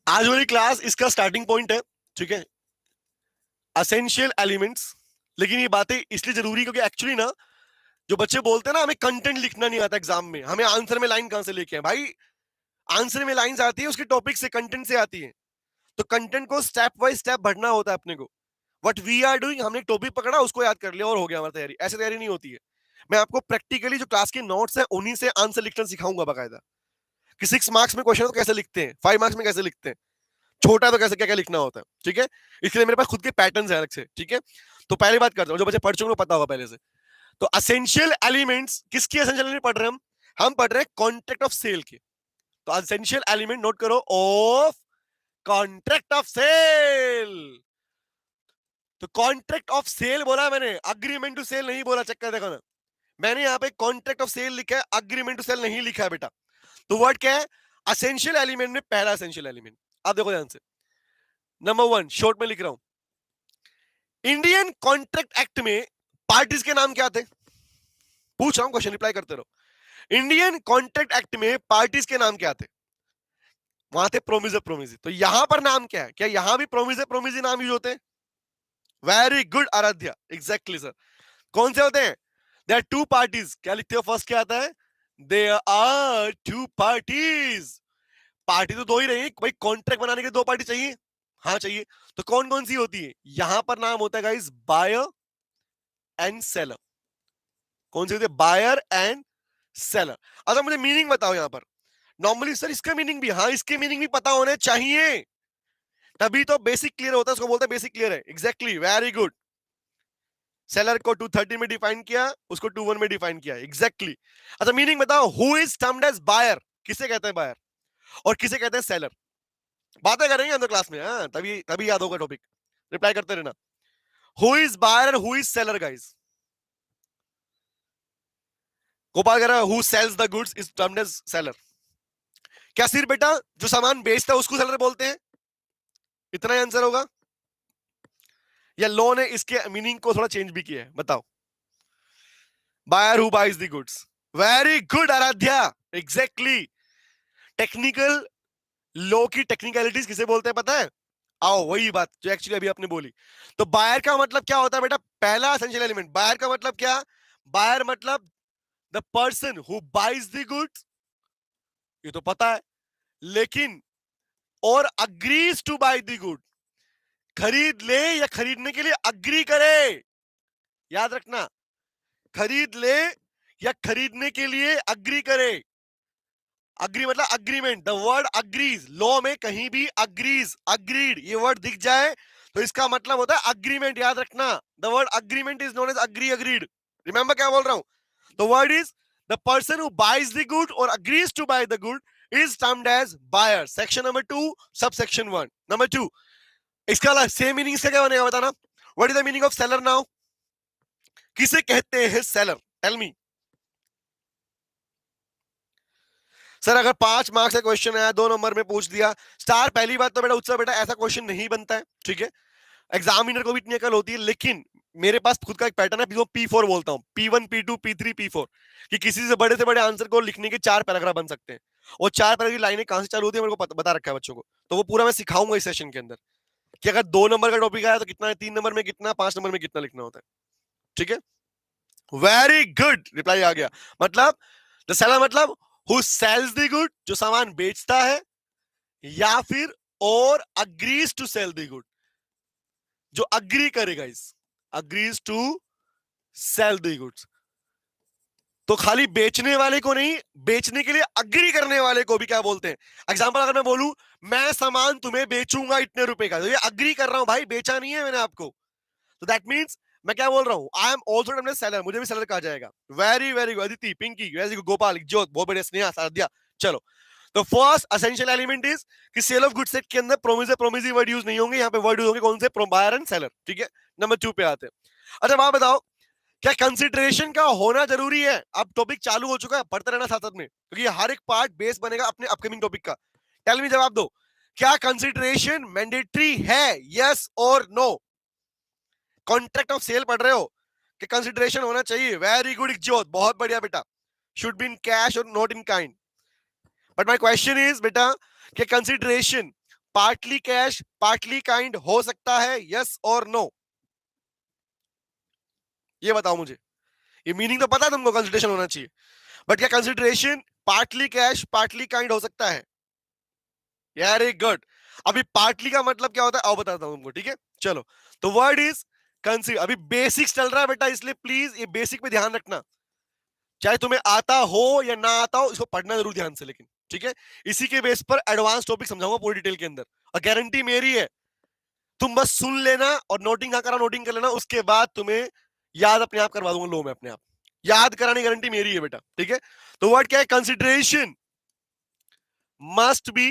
आज वाली क्लास इसका स्टार्टिंग पॉइंट है, ठीक है? Essential elements. लेकिन ये बातें इसलिए जरूरी क्योंकि एक्चुअली ना जो बच्चे बोलते हैं ना हमें कंटेंट लिखना नहीं आता एग्जाम में, हमें आंसर में लाइन कहां से लेके आए भाई? आंसर में लाइंस आती है उसके टॉपिक से, कंटेंट से आती है। तो कंटेंट को स्टेप बाय स्टेप बढ़ना होता है अपने को। व्हाट वी आर डूइंग, हमने टॉपिक पकड़ा उसको याद कर लिया और हो गया हमारी तैयारी। ऐसे तैयारी नहीं होती है। मैं आपको प्रैक्टिकली जो क्लास के नोट्स है उन्हीं से आंसर लिखना सिखाऊंगा बाकायदा, कि 6 मार्क्स में क्वेश्चन तो कैसे लिखते हैं, 5 मार्क्स में कैसे लिखते हैं, छोटा तो कैसे क्या क्या लिखना होता है। ठीक है, इसके लिए मेरे पास खुद के पैटर्न है अलग से। ठीक है, तो पहली बात करता हूँ, जो बच्चे पढ़ चुके पता होगा पहले से। तो असेंशियल एलिमेंट्स, किसकी असेंशियल एलिमेंट पढ़ रहे हैं हम पढ़ रहे हैं कॉन्ट्रैक्ट ऑफ सेल के। तो असेंशियल एलिमेंट नोट करो, ऑफ कॉन्ट्रैक्ट ऑफ सेल। तो कॉन्ट्रैक्ट ऑफ सेल बोला मैंने, अग्रीमेंट टू सेल नहीं बोला। चक्कर देखो ना, मैंने यहाँ पे कॉन्ट्रैक्ट ऑफ सेल लिखा है, अग्रीमेंट टू सेल नहीं लिखा है बेटा। तो वर्ड क्या है? असेंशियल एलिमेंट में पहला असेंशियल एलिमेंट। आप देखो ध्यान से, नंबर 1 शॉर्ट में लिख रहा हूं। इंडियन कॉन्ट्रैक्ट एक्ट में पार्टीज के नाम क्या थे? पूछ रहा हूं, क्वेश्चन रिप्लाई करते रहो। इंडियन कॉन्ट्रैक्ट एक्ट में पार्टीज के नाम क्या थे? वहां थे प्रोमिजर प्रोमिजी। तो यहां पर नाम क्या है? क्या यहां भी प्रोमिजर प्रोमिजी नाम यूज होते हैं? Very good Aradhya, exactly sir. कौन से होते हैं? There are two parties. क्या लिखते हो फर्स्ट, क्या आता है? There are two parties. Party तो दो ही रही, भाई कॉन्ट्रैक्ट बनाने के 2 पार्टी चाहिए। हाँ चाहिए। तो कौन कौन सी होती है? यहां पर नाम होता है गाइस बायर एंड सेलर। कौन सी होती है? Buyer and seller. अच्छा मुझे मीनिंग बताओ यहां पर। नॉर्मली सर इसका मीनिंग भी, हाँ इसके मीनिंग भी पता होने चाहिए, तभी तो बेसिक क्लियर होता है। उसको बोलते हैं बेसिक क्लियर है। Exactly, very good. सेलर को 230 में डिफाइन किया, उसको 21 में डिफाइन किया। एग्जैक्टली। अच्छा मीनिंग बताओ, who is termed as buyer? किसे कहते हैं बायर और किसे कहते हैं सेलर? बातें करेंगे अंदर क्लास में, हाँ तभी तभी याद होगा टॉपिक। रिप्लाई करते रहना। Who is buyer and who is seller guys? Gopal कह रहा है who sells the goods is termed as seller. क्या सिर्फ बेटा जो सामान बेचता है उसको सेलर बोलते हैं? इतना ही आंसर होगा, या लॉ ने इसके मीनिंग को थोड़ा चेंज भी किया है? बताओ। Buyer who buys the goods. Very good Aradhya, exactly. Technical law की टेक्निकलिटीज किसे बोलते हैं पता है? आओ वही बात जो एक्चुअली अभी आपने बोली। तो बायर का मतलब क्या होता है बेटा? पहला एसेंशियल एलिमेंट बायर का मतलब क्या? बायर मतलब the person who buys the goods, ये तो पता है, लेकिन और agrees to buy the good, खरीद ले या खरीदने के लिए अग्री करे। याद रखना, खरीद ले या खरीदने के लिए अग्री करे। अग्री मतलब agreement. The word agrees, law में कहीं भी अग्रीज, अग्रीड ये वर्ड दिख जाए तो इसका मतलब होता है अग्रीमेंट। याद रखना, the word agreement is known as agree, agreed. Remember क्या बोल रहा हूं? The word is the person who buys the good और agrees to buy the good is termed as buyer. Section number 2 sub section 1। Number 2, इसका same meaning इसका क्या बनेगा बताना। What is the meaning of seller now? किसे कहते हैं seller? Tell me. Sir अगर 5 मार्क्स का क्वेश्चन आया 2 नंबर में पूछ दिया स्टार, पहली बात तो बेटा उत्सव बेटा ऐसा क्वेश्चन नहीं बनता है। ठीक है, एग्जामिनर को भी इतनी अकल होती है, लेकिन मेरे पास खुद का एक पैटर्न है, जिसको P4 बोलता हूं, P1 P2 P3 P4, कि किसी से बड़े आंसर को लिखने के 4 पैराग्राफ बन सकते हैं। और 4 पैराग्राफ की लाइनें कहां से चालू होती है मेरे को बता रखा है बच्चों को, तो वो पूरा मैं सिखाऊंगा इस सेशन के अंदर, कि अगर 2 नंबर का टॉपिक आया तो कितना है, 3 नंबर में कितना, 5 नंबर में कितना लिखना होता है। ठीक है, वेरी गुड, रिप्लाई आ गया। मतलब द सेलर मतलब हु सेल्स द गुड, जो सामान बेचता है, या फिर और agrees to sell the good, जो अग्री करेगा, इस agrees to sell the goods. तो खाली बेचने वाले को नहीं, बेचने के लिए अग्री करने वाले को भी क्या बोलते हैं? एग्जांपल अगर मैं बोलूं मैं सामान तुम्हें बेचूंगा इतने रुपए का, तो ये अग्री कर रहा हूं भाई, बेचा नहीं है मैंने आपको। तो दैट मींस मैं क्या बोल रहा हूं, I am also termed as seller, मुझे भी सेलर कहा जाएगा। Very very good Aditi, Pinky, very good Gopal, Jyot, बहुत बढ़िया, स्नेहा, साध्या। चलो, तो फर्स्ट एसेंशियल एलिमेंट इज कि सेल ऑफ गुड सेट के अंदर प्रोमिजी वर्ड यूज नहीं होंगे, यहाँ पे वर्ड यूज होंगे कौन से? Buyer and seller. ठीक है, नंबर 2 पे आते हैं। अच्छा वहां बताओ, क्या कंसिडरेशन का होना जरूरी है? अब टॉपिक चालू हो चुका है, पढ़ते रहना साथ साथ में, क्योंकि हर एक पार्ट बेस बनेगा अपने अपकमिंग टॉपिक का। टेल मी, जवाब दो, क्या कंसिडरेशन मैंडेटरी है? यस और नो? कॉन्ट्रैक्ट ऑफ सेल पढ़ रहे हो कि कंसिडरेशन होना चाहिए? वेरी गुड इज्जोत, बहुत बढ़िया बेटा। शुड बी इन कैश और not in kind. But my question is बेटा, कि consideration partly cash partly kind हो सकता है? यस और नो? ये बताओ मुझे, ये मीनिंग तो पता है तुमको, कंसिडरेशन होना चाहिए, बट क्या consideration partly cash partly kind हो सकता है? Very good. अभी पार्टली का मतलब क्या होता है आओ बताता हूं तुमको, ठीक है? चलो, तो वर्ड इज कंसीडर। अभी बेसिक्स चल रहा है बेटा, इसलिए प्लीज ये बेसिक पे ध्यान रखना, चाहे तुम्हें आता हो या ना आता हो, इसको पढ़ना जरूर ध्यान से, लेकिन ठीक है? इसी के बेस पर एडवांस टॉपिक समझाऊंगा पूरी डिटेल के अंदर, और गारंटी मेरी है तुम बस सुन लेना और नोटिंग करा नोटिंग कर लेना, उसके बाद तुम्हें याद अपने आप करवा दूंगा, लो मैं अपने आप याद कराने की गारंटी मेरी है बेटा, ठीक है? तो वर्ड क्या है? कंसिडरेशन मस्ट बी,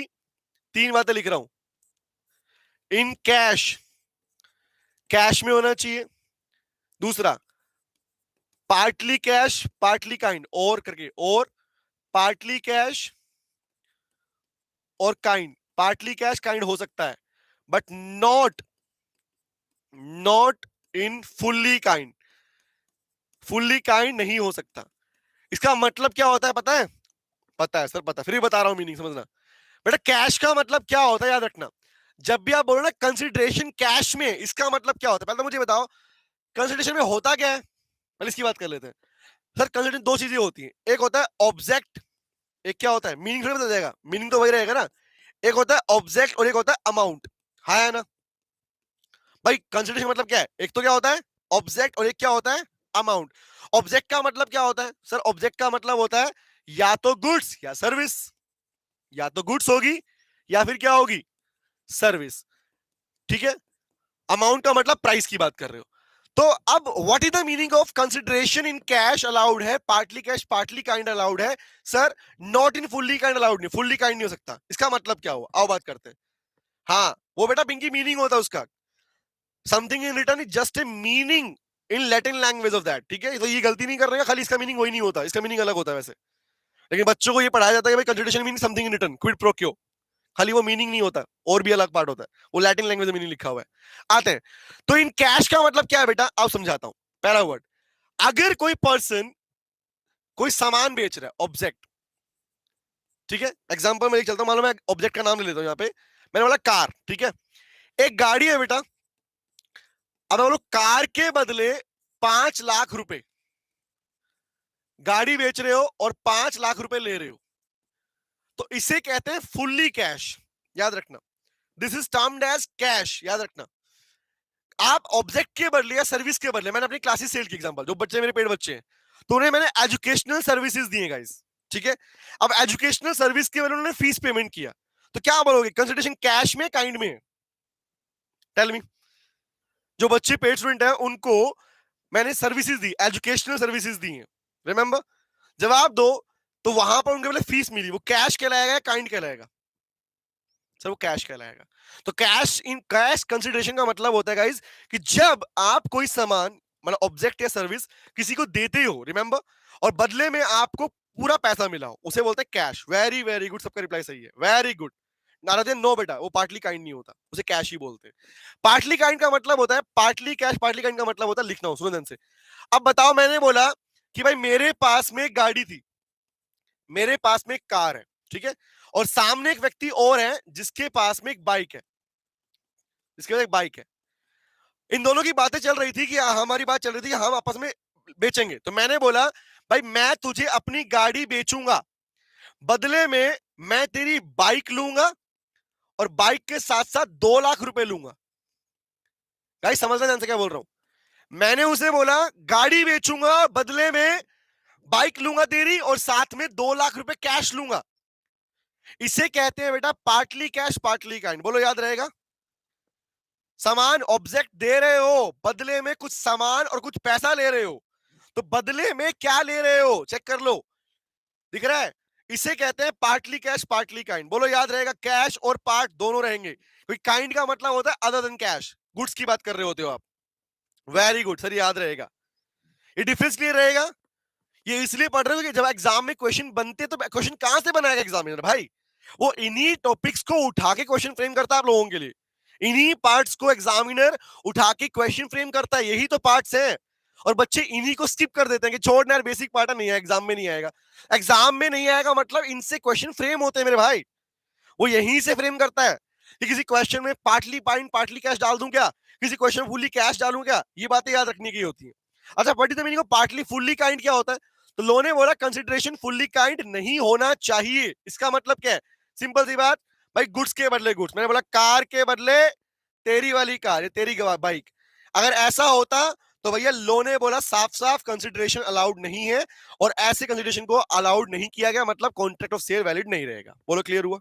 तीन बातें लिख रहा हूं, इन कैश, कैश में होना चाहिए। दूसरा, पार्टली कैश पार्टली काइंड, और करके, और पार्टली कैश और काइंड, पार्टली कैश काइंड हो सकता है, but not not in fully kind, fully kind नहीं हो सकता। इसका मतलब क्या होता है पता है? पता है सर, पता है, फिर भी बता रहा हूं मीनिंग समझना बेटा। कैश का मतलब क्या होता है याद रखना, जब भी आप बोलो ना कंसिडरेशन कैश में, इसका मतलब क्या होता है? पहले तो मुझे बताओ कंसिडरेशन में होता क्या है, पहले इसकी बात कर लेते हैं। सर कंसिडरेशन दो चीजें होती हैं, एक होता है ऑब्जेक्ट, एक क्या होता है, मीनिंग थोड़ी बता जाएगा, मीनिंग तो वही रहेगा ना। एक होता है ऑब्जेक्ट और एक होता है अमाउंट, हाँ है ना भाई? कंसिडरेशन मतलब क्या है? एक तो क्या होता है ऑब्जेक्ट और एक क्या होता है अमाउंट। ऑब्जेक्ट का मतलब क्या होता है सर? ऑब्जेक्ट का मतलब होता है या तो गुड्स या सर्विस, या तो गुड्स होगी या फिर क्या होगी, सर्विस, ठीक है? अमाउंट का मतलब प्राइस की बात कर रहे हो। तो अब what is the meaning of consideration in cash allowed है, partly cash partly kind allowed है sir, not in fully kind allowed नहीं, फुल्ली काइंड नहीं हो सकता। इसका मतलब क्या हुआ, आओ बात करते हैं। हाँ वो बेटा पिंकी मीनिंग होता है उसका, something in return is just a meaning in Latin language of that, ठीक है? तो ये गलती नहीं कर रहे हैं, खाली इसका मीनिंग वही नहीं होता, इसका मीनिंग अलग होता है वैसे, लेकिन बच्चों को ये पढ़ाया जाता है कि भाई consideration meaning something in return, quid pro क्यो, खाली वो मीनिंग नहीं होता, और भी अलग पार्ट होता है, वो लैटिन लैंग्वेज में मीनिंग लिखा हुआ है। आते हैं, तो इन कैश का मतलब क्या है बेटा, आप समझाता हूं। पहला वर्ड, अगर कोई पर्सन कोई सामान बेच रहा है, ऑब्जेक्ट, ठीक है? एग्जांपल में चलता हूं, मान लो मैं ऑब्जेक्ट का नाम ले लेता हूं, यहाँ पे मैंने बोला कार, ठीक है? एक गाड़ी है बेटा, अब मैं बोलूं कार के बदले 5 लाख रुपए, गाड़ी बेच रहे हो और 5 लाख रुपए ले रहे हो, तो इसे कहते हैं फुल्ली कैश, याद रखना। This is termed as cash, याद रखना। आप ऑब्जेक्ट के बदले या सर्विस के बदले, मैंने अपनी क्लासेस सेल की एग्जांपल, जो बच्चे मेरे पेड बच्चे हैं, तो उन्हें मैंने एजुकेशनल सर्विसेज दिए गाइस, ठीक है? अब एजुकेशनल सर्विस के बदले उन्होंने फीस पेमेंट किया, तो क्या बोलोगे, कंसिडरेशन कैश में काइंड में? Tell me. जो बच्चे पेड स्टूडेंट हैं उनको मैंने सर्विसेज दी, एजुकेशनल सर्विसेज दी हैं, रिमेंबर? जवाब दो। तो वहां पर उनके बदले फीस मिली, वो कैश कहलाएगा या काइंड कहलाएगा? सर वो कैश कहलाएगा। तो कैश इन कैश कंसिडरेशन का मतलब होता है गाइस कि जब आप कोई सामान मतलब ऑब्जेक्ट या सर्विस किसी को देते हो, रिमेंबर, और बदले में आपको पूरा पैसा मिला हो, उसे बोलते हैं कैश। वेरी वेरी गुड, सबका रिप्लाई सही है, वेरी गुड। नारायण नो बेटा, वो पार्टली काइंड नहीं होता, उसे कैश ही बोलते हैं। पार्टली काइंड का मतलब होता है पार्टली कैश, पार्टली काइंड का मतलब होता है, लिखना हो सुनो ध्यान से। अब बताओ, मैंने बोला कि भाई मेरे पास में एक गाड़ी थी, मेरे पास में एक कार है, ठीक है? और सामने एक व्यक्ति और है जिसके पास में एक बाइक है, जिसके पास एक बाइक है। इन दोनों की बातें चल रही थी कि हमारी बात चल रही थी कि हम आपस में बेचेंगे। तो मैंने बोला भाई मैं तुझे अपनी गाड़ी बेचूंगा, बदले में मैं तेरी बाइक लूंगा और बाइक के साथ साथ 2 लाख रुपए लूंगा। भाई समझना ध्यान से क्या बोल रहा हूं। मैंने उसे बोला गाड़ी बेचूंगा, बदले में बाइक लूंगा तेरी और साथ में 2 लाख रुपए कैश लूंगा। इसे कहते हैं बेटा पार्टली कैश पार्टली काइंड, बोलो याद रहेगा। सामान ऑब्जेक्ट दे रहे हो, बदले में कुछ सामान और कुछ पैसा ले रहे हो, तो बदले में क्या ले रहे हो चेक कर लो, दिख रहा है? इसे कहते हैं पार्टली कैश पार्टली काइंड, बोलो याद रहेगा। कैश और पार्ट दोनों रहेंगे, क्योंकि काइंड का मतलब होता है अदर देन कैश, गुड्स की बात कर रहे होते हो आप। वेरी गुड सर, याद रहेगा। ये डिफरेंस क्लियर रहेगा। ये इसलिए पढ़ रहे हो कि जब एग्जाम में क्वेश्चन बनते तो क्वेश्चन कहां से बनाएगा एग्जामिनर भाई? वो इन्हीं टॉपिक्स को उठा के क्वेश्चन फ्रेम करता है आप लोगों के लिए, इन्हीं पार्ट्स को एग्जामिनर उठा के क्वेश्चन फ्रेम करता है, यही तो पार्ट्स हैं। और बच्चे इन्हीं को स्किप कर देते हैं कि छोड़ना यार बेसिक पार्ट नहीं है, एग्जाम में नहीं आएगा। एग्जाम में नहीं आएगा मतलब इनसे क्वेश्चन फ्रेम होते हैं मेरे भाई, वो यहीं से फ्रेम करता है कि किसी क्वेश्चन में पार्टली पाइंट पार्टली कैश डाल दूं क्या, किसी क्वेश्चन फुल्ली कैश डालूं क्या, ये बातें याद रखने की होती है। अच्छा, what is the meaning of partly fully kind क्या होता है? तो लो ने बोला कंसिडरेशन फुल्ली काइंड नहीं होना चाहिए। इसका मतलब क्या है? सिंपल सी बात, भाई गुड्स के बदले गुड्स, मैंने बोला कार के बदले तेरी वाली कार, तेरी बाइक, अगर ऐसा होता तो भैया लो ने बोला साफ साफ कंसिडरेशन अलाउड नहीं है, और ऐसे कंसिडरेशन को अलाउड नहीं किया गया, मतलब कॉन्ट्रैक्ट ऑफ सेल वैलिड नहीं रहेगा। बोलो क्लियर हुआ?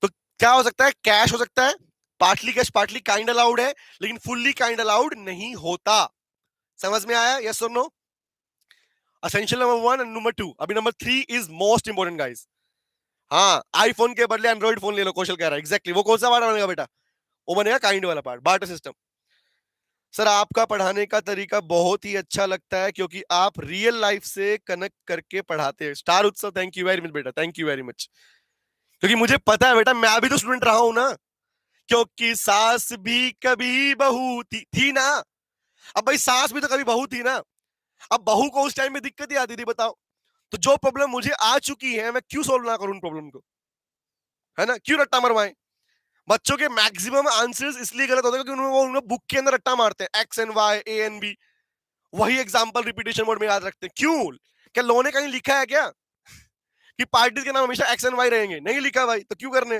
तो क्या हो सकता है? कैश हो सकता है, partly cash partly kind allowed है, लेकिन फुल्ली काइंड अलाउड नहीं होता। समझ में आया? यस और no? Essential number 1 and number 2। अभी number 3 is most important guys. हाँ, आईफोन के बदले एंड्रॉइड फोन ले लो, कौशल कह रहा है। एग्जैक्टली वो कौन सा पार्ट बनेगा बेटा? वो बनेगा काइंड वाला पार्ट, बार्टर सिस्टम। सर आपका पढ़ाने का तरीका बहुत ही अच्छा लगता है, क्योंकि आप रियल लाइफ से कनेक्ट करके पढ़ाते हैं। स्टार उत्सव, थैंक यू वेरी मच बेटा, थैंक यू वेरी मच। क्योंकि मुझे पता है बेटा, मैं भी तो स्टूडेंट रहा हूं ना। क्योंकि सास भी कभी बहू थी ना। अब भाई सास भी तो कभी बहू थी ना। अब बहू को उस टाइम में दिक्कत ही आती थी, बताओ। तो जो प्रॉब्लम मुझे आ चुकी है, मैं क्यों सोल्व ना करूं प्रॉब्लम को? है ना? क्यों रट्टा मरवाएं? बच्चों के मैक्सिमम आंसर्स इसलिए गलत होते हैं क्योंकि उन्होंने बुक के अंदर रट्टा मारते हैं, X and Y, A and B, वही एग्जांपल रिपीटेशन मोड में याद रखते हैं। क्यों? क्या लो ने कहीं लिखा है क्या कि पार्टीज के नाम हमेशा एक्स एंड वाई रहेंगे? नहीं लिखा भाई, तो क्यों करने?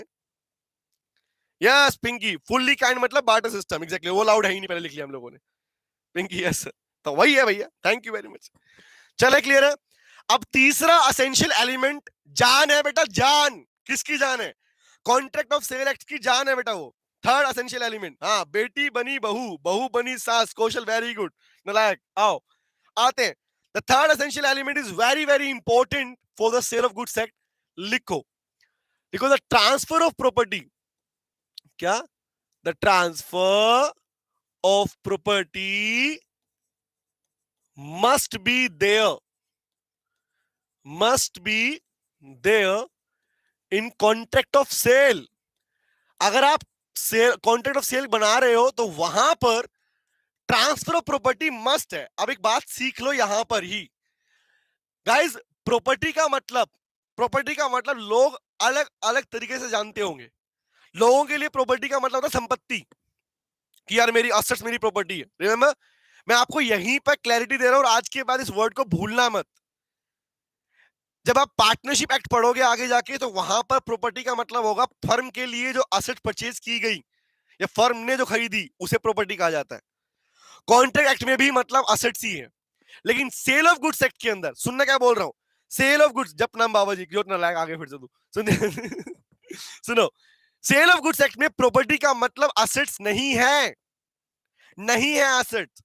यस पिंकी, फुल्ली काइंड मतलब बार्टर सिस्टम, एग्जैक्टली वो लाउड है ही नहीं, पहले लिख लिया हम लोगों ने। पिंकी यस, तो वही है भैया, थैंक यू वेरी मच। चले क्लियर है? अब तीसरा असेंशियल एलिमेंट जान है बेटा, जान। किसकी जान है? कॉन्ट्रैक्ट ऑफ सेल एक्ट की जान है बेटा वो। Third essential element. हाँ, बेटी बनी बहू, बहू बनी सास, कौशल वेरी गुड, नलायक। आओ आते हैं। The third essential element is very very important for the sale of goods act. लिखो, लिखो, द ट्रांसफर ऑफ प्रॉपर्टी। क्या? The transfer of property must be there, must be there in contract of sale। अगर आप cell contract of cell बना रहे हो तो वहां पर ट्रांसफर ऑफ प्रॉपर्टी मस्ट है। अब एक बात सीख लो यहां पर ही गाइस, प्रॉपर्टी का मतलब लोग अलग अलग तरीके से जानते होंगे। लोगों के लिए प्रॉपर्टी का मतलब होता है संपत्ति, कि यार मेरी असेट्स मेरी प्रॉपर्टी है। रिमेंबर, मैं आपको यहीं पर क्लैरिटी दे रहा हूं, और आज के बाद इस वर्ड को भूलना मत। जब आप पार्टनरशिप एक्ट पढ़ोगे आगे जाके, तो वहां पर प्रॉपर्टी का मतलब होगा फर्म के लिए जो असेट परचेज की गई या फर्म ने जो खरीदी, उसे प्रॉपर्टी कहा जाता है। कॉन्ट्रैक्ट एक्ट में भी मतलब असेट्स ही है, लेकिन सेल ऑफ गुड्स एक्ट के अंदर, सुनना क्या बोल रहा हूं, सेल ऑफ गुड्स, जब नाम बाबा जी जो ना लायक, आगे फिर से तू सुन सुनो, सेल ऑफ गुड्स एक्ट में प्रॉपर्टी का मतलब असेट्स नहीं है, नहीं है assets.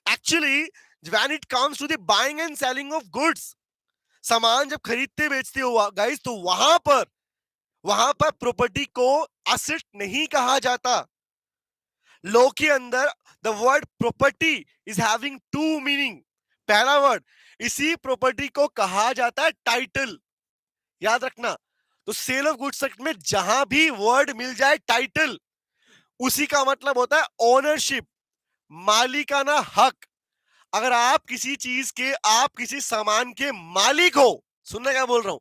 Actually when it comes to the buying and selling of goods, सामान जब खरीदते बेचते हो गाइस, तो वहां पर प्रॉपर्टी को असेट नहीं कहा जाता। लॉ के अंदर the word property is having two meaning. पहला वर्ड, इसी प्रॉपर्टी को कहा जाता है टाइटल, याद रखना। तो सेल ऑफ गुड्स एक्ट में जहां भी वर्ड मिल जाए टाइटल, उसी का मतलब होता है ओनरशिप, मालिकाना हक। अगर आप किसी चीज के, आप किसी सामान के मालिक हो, सुनना क्या बोल रहा हूं,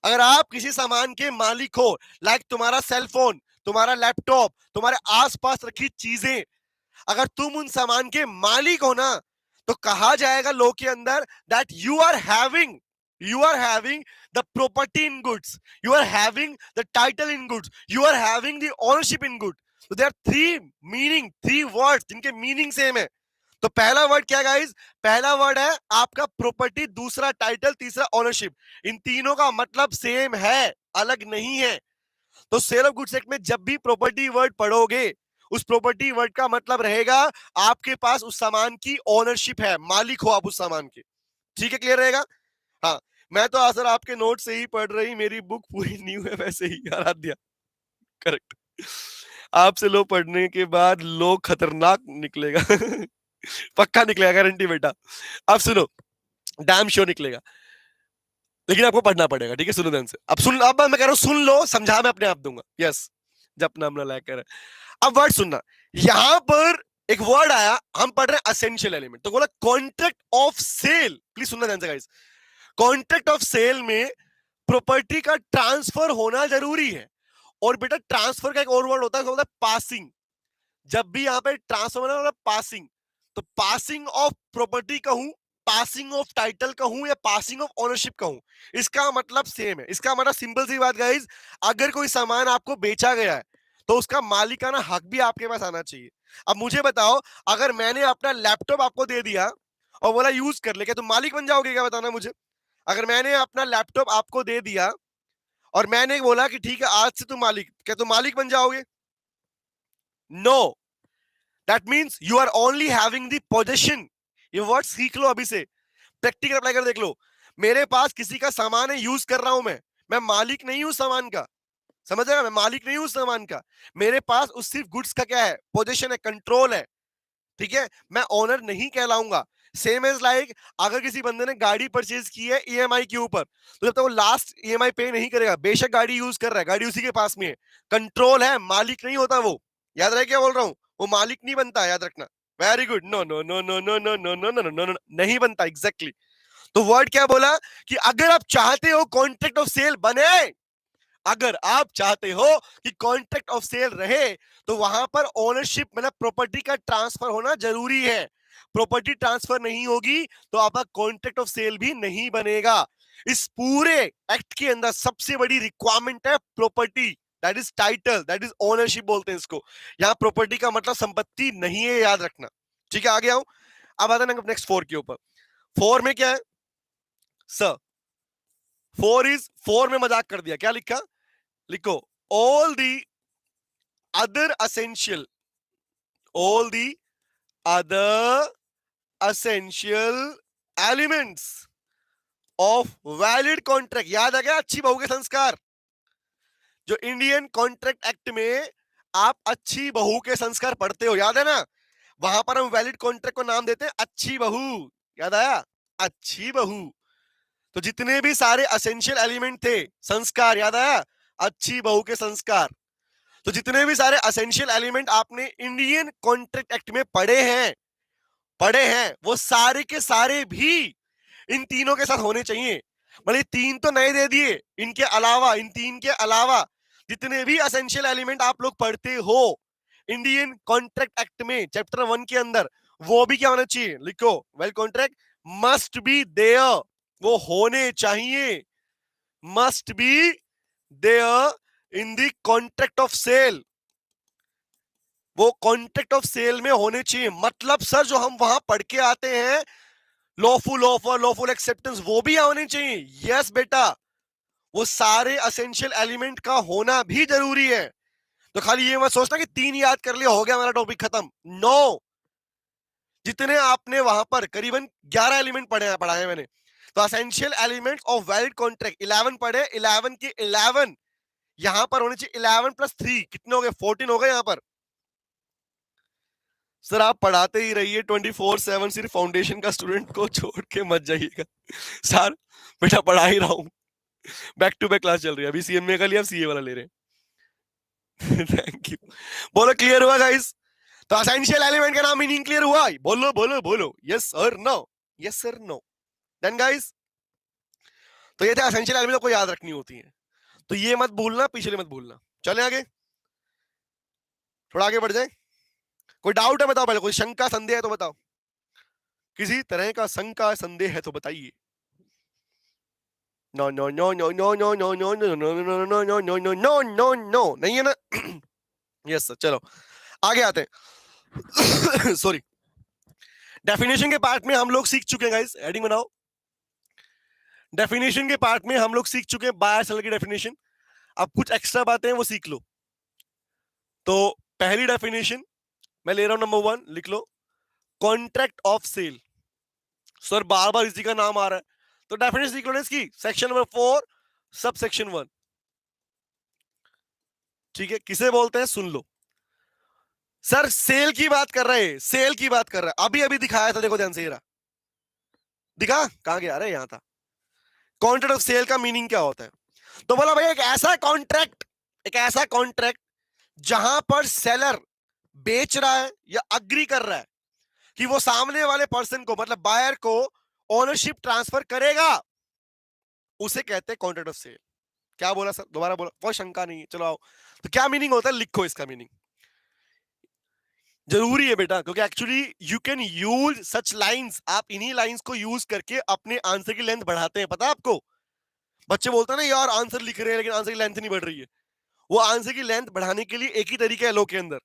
अगर आप किसी सामान के मालिक हो, लाइक तुम्हारा सेल फोन, तुम्हारा लैपटॉप, तुम्हारे आसपास रखी चीजें, अगर तुम उन सामान के मालिक हो ना, तो कहा जाएगा लॉ के अंदर that you are having the property in goods, you are having the title in goods, you are having the ownership in goods। so there are three words जिनके मीनिंग सेम है। तो पहला वर्ड क्या guys? पहला word है आपका property, दूसरा title, तीसरा ओनरशिप। इन तीनों का मतलब सेम है, अलग नहीं है। तो सेल ऑफ गुड्स एक्ट में जब भी प्रॉपर्टी वर्ड पढ़ोगे, उस प्रॉपर्टी वर्ड का मतलब रहेगा आपके पास उस सामान की ओनरशिप है, मालिक हो आप उस सामान के। ठीक है, क्लियर रहेगा? हाँ, मैं तो सर आपके नोट से ही पढ़ रही, मेरी बुक पूरी न्यू है वैसे ही, आराध्या करेक्ट। आपसे लो पढ़ने के बाद लो खतरनाक निकलेगा पक्का निकलेगा, गारंटी बेटा। अब सुनो, डैम श्योर निकलेगा, लेकिन आपको पढ़ना पड़ेगा, ठीक है? सुनो ध्यान से, अब सुन, अब मैं कह रहा हूं सुन लो, समझा मैं अपने आप दूंगा। यस, जब नाम ना लायक कर, अब वर्ड सुनना। यहां पर एक वर्ड आया, हम पढ़ रहे हैं असेंशियल एलिमेंट, तो बोला कॉन्ट्रैक्ट ऑफ सेल। प्लीज सुनना ध्यान से गाइस, कॉन्ट्रैक्ट ऑफ सेल में प्रॉपर्टी का ट्रांसफर होना जरूरी है। और बेटा ट्रांसफर का एक और वर्ड होता है, पासिंग। जब भी यहां पे ट्रांसफर होना पासिंग, तो पासिंग ऑफ प्रॉपर्टी कहूं, पासिंग ऑफ टाइटल कहूं या पासिंग ऑफ ओनरशिप कहूं, इसका मतलब सेम है। इसका मतलब सिंपल सी बात गाइस, अगर कोई सामान आपको बेचा गया है तो उसका मालिकाना हक भी आपके पास आना चाहिए। अब मुझे बताओ, अगर मैंने अपना लैपटॉप आपको दे दिया और बोला यूज कर ले, क्या तुम मालिक बन जाओगे? क्या बताना मुझे। अगर मैंने अपना लैपटॉप आपको दे दिया और मैंने बोला कि ठीक है आज से तुम मालिक, क्या तुम मालिक बन जाओगे? No, that means you are only having the possession. ये वर्ड सीख लो अभी से, प्रैक्टिकल अप्लाई कर देख लो। मेरे पास किसी का सामान है, यूज कर रहा हूं मैं मालिक नहीं हूं सामान का। समझ रहे, मैं मालिक नहीं हूं सामान का। मेरे पास उस सिर्फ गुड्स का क्या है, पोजीशन है, कंट्रोल है। ठीक है, मैं ओनर नहीं कहलाऊंगा। सेम एज लाइक, अगर किसी बंदे ने गाड़ी परचेज की है ईएमआई के ऊपर, तो जब तक वो लास्ट ईएमआई पे नहीं करेगा, बेशक गाड़ी यूज कर रहा है, गाड़ी उसी के पास में है, कंट्रोल है, मालिक नहीं होता वो। याद रहे क्या बोल रहा हूं, वो मालिक नहीं बनता, याद रखना। Very good, no no no no no no no no no no no, नहीं बनता, एग्जैक्टली। तो वर्ड क्या बोला कि अगर आप चाहते हो कॉन्ट्रैक्ट ऑफ सेल बने, अगर आप चाहते हो कि कॉन्ट्रैक्ट ऑफ सेल रहे, तो वहां पर ओनरशिप मतलब प्रॉपर्टी का ट्रांसफर होना जरूरी है। प्रॉपर्टी ट्रांसफर नहीं होगी तो आपका कॉन्ट्रैक्ट ऑफ सेल भी नहीं बनेगा। इस पूरे एक्ट के अंदर सबसे बड़ी रिक्वायरमेंट है property, that is title, that is ownership बोलते हैं इसको। यहां प्रॉपर्टी का मतलब संपत्ति नहीं है, याद रखना। ठीक है, आगे आऊं। अब आता है नेक्स्ट फोर के ऊपर। फोर में क्या है सर? फोर में मजाक कर दिया, क्या लिखा? लिखो all the other essential, all the other essential elements of valid contract। याद आ गया अच्छी बहू के संस्कार? जो इंडियन कॉन्ट्रैक्ट एक्ट में आप अच्छी बहू के संस्कार पढ़ते हो, याद है ना? वहां पर हम वैलिड कॉन्ट्रैक्ट को नाम देते हैं अच्छी बहू। याद आया? अच्छी बहू। तो जितने भी सारे असेंशियल एलिमेंट थे, संस्कार, याद आया? अच्छी बहू के संस्कार। तो जितने भी सारे असेंशियल एलिमेंट आपने इंडियन कॉन्ट्रैक्ट एक्ट में पढ़े हैं, वो सारे के सारे भी इन तीनों के साथ होने चाहिए। मतलब तीन तो नए दे दिए, इनके अलावा, इन तीन के अलावा जितने भी असेंशियल एलिमेंट आप लोग पढ़ते हो इंडियन कॉन्ट्रैक्ट एक्ट में चैप्टर 1 के अंदर, वो भी क्या होना चाहिए? लिखो, well contract must be there, वो होने चाहिए, must be there in the contract of sale. वो कॉन्ट्रैक्ट ऑफ सेल में होने चाहिए। मतलब सर जो हम वहां पढ़ के आते हैं, लॉफुल ऑफर, लॉफुल एक्सेप्टेंस, वो भी होने चाहिए। यस बेटा, वो सारे असेंशियल एलिमेंट का होना भी जरूरी है। तो खाली ये मत सोचना कि तीन याद कर लिया हो गया हमारा टॉपिक खत्म। नो, जितने आपने वहां पर करीबन 11 एलिमेंट पढ़ाए मैंने, तो essential elements of valid contract 11 पढ़े, 11 के 11 यहां पर होने चाहिए। 11 प्लस 3 कितने हो गए? 14 हो गए यहां पर। सर आप पढ़ाते ही रहिए 24/7, सिर्फ फाउंडेशन का स्टूडेंट को छोड़ के मत जाइएगा। सर बेटा पढ़ा ही रहा हूं, बैक टू बैक क्लास चल रही है, अभी सीएमए का लिया, सीए वाला ले रहे हैं। Thank you. बोलो क्लियर हुआ गाइस? तो एसेंशियल एलिमेंट का नाम मीनिंग क्लियर हुआ? बोलो बोलो बोलो, yes sir no, yes sir no. Then guys, तो ये थे एसेंशियल एलिमेंट को याद रखनी होती है। तो ये मत भूलना, पिछले मत भूलना। चले आगे, थोड़ा आगे बढ़ जाए। कोई डाउट है बताओ, पहले कोई शंका संदेह है तो बताओ, किसी तरह का शंका संदेह है तो बताइए। No no no no no no no no no no no no no no no no no no, नहीं है ना? यस सर, चलो आगे आते हैं। सॉरी, डेफिनेशन के पार्ट में हम लोग सीख चुके हैं गाइस, हेडिंग बनाओ। डेफिनेशन के पार्ट में हम लोग सीख चुके हैं बाय सेल की डेफिनेशन। अब कुछ एक्स्ट्रा बातें हैं वो सीख लो। तो पहली डेफिनेशन मैं ले रहा हूं, नंबर 1 लिख लो, कॉन्ट्रैक्ट ऑफ सेल। सर बार बार इसी का नाम आ रहा है, तो डेफिनेशन सीख लो ना इसकी, सेक्शन नंबर 4 सब सेक्शन 1। ठीक है, किसे बोलते हैं सुन लो। सर सेल की बात कर रहे हैं, सेल की बात कर रहे हैं, अभी अभी दिखाया था, देखो ध्यान से, ये रहा, दिखा कहां गया? अरे यहां था। कॉन्ट्रैक्ट ऑफ सेल का मीनिंग क्या होता है? तो बोला भाई एक ऐसा कॉन्ट्रैक्ट, एक ऐसा कॉन्ट्रैक्ट जहां पर सेलर बेच रहा है या अग्री कर रहा है कि वो सामने वाले पर्सन को, मतलब बायर को ओनरशिप ट्रांसफर करेगा, उसे कहते हैं कॉन्ट्रैक्ट ऑफ सेल। क्या बोला सर? दोबारा बोला, कोई शंका नहीं है, चलो आओ। तो क्या मीनिंग होता है, लिखो इसका मीनिंग। जरूरी है बेटा, क्योंकि actually you can use such lines, आप इन्हीं लाइंस को यूज करके अपने आंसर की लेंथ बढ़ाते हैं। पता है आपको, बच्चे बोलते हैं ना यार आंसर लिख रहे हैं लेकिन आंसर की लेंथ नहीं बढ़ रही है। वो आंसर की लेंथ बढ़ाने के लिए एक ही तरीका है लो के अंदर,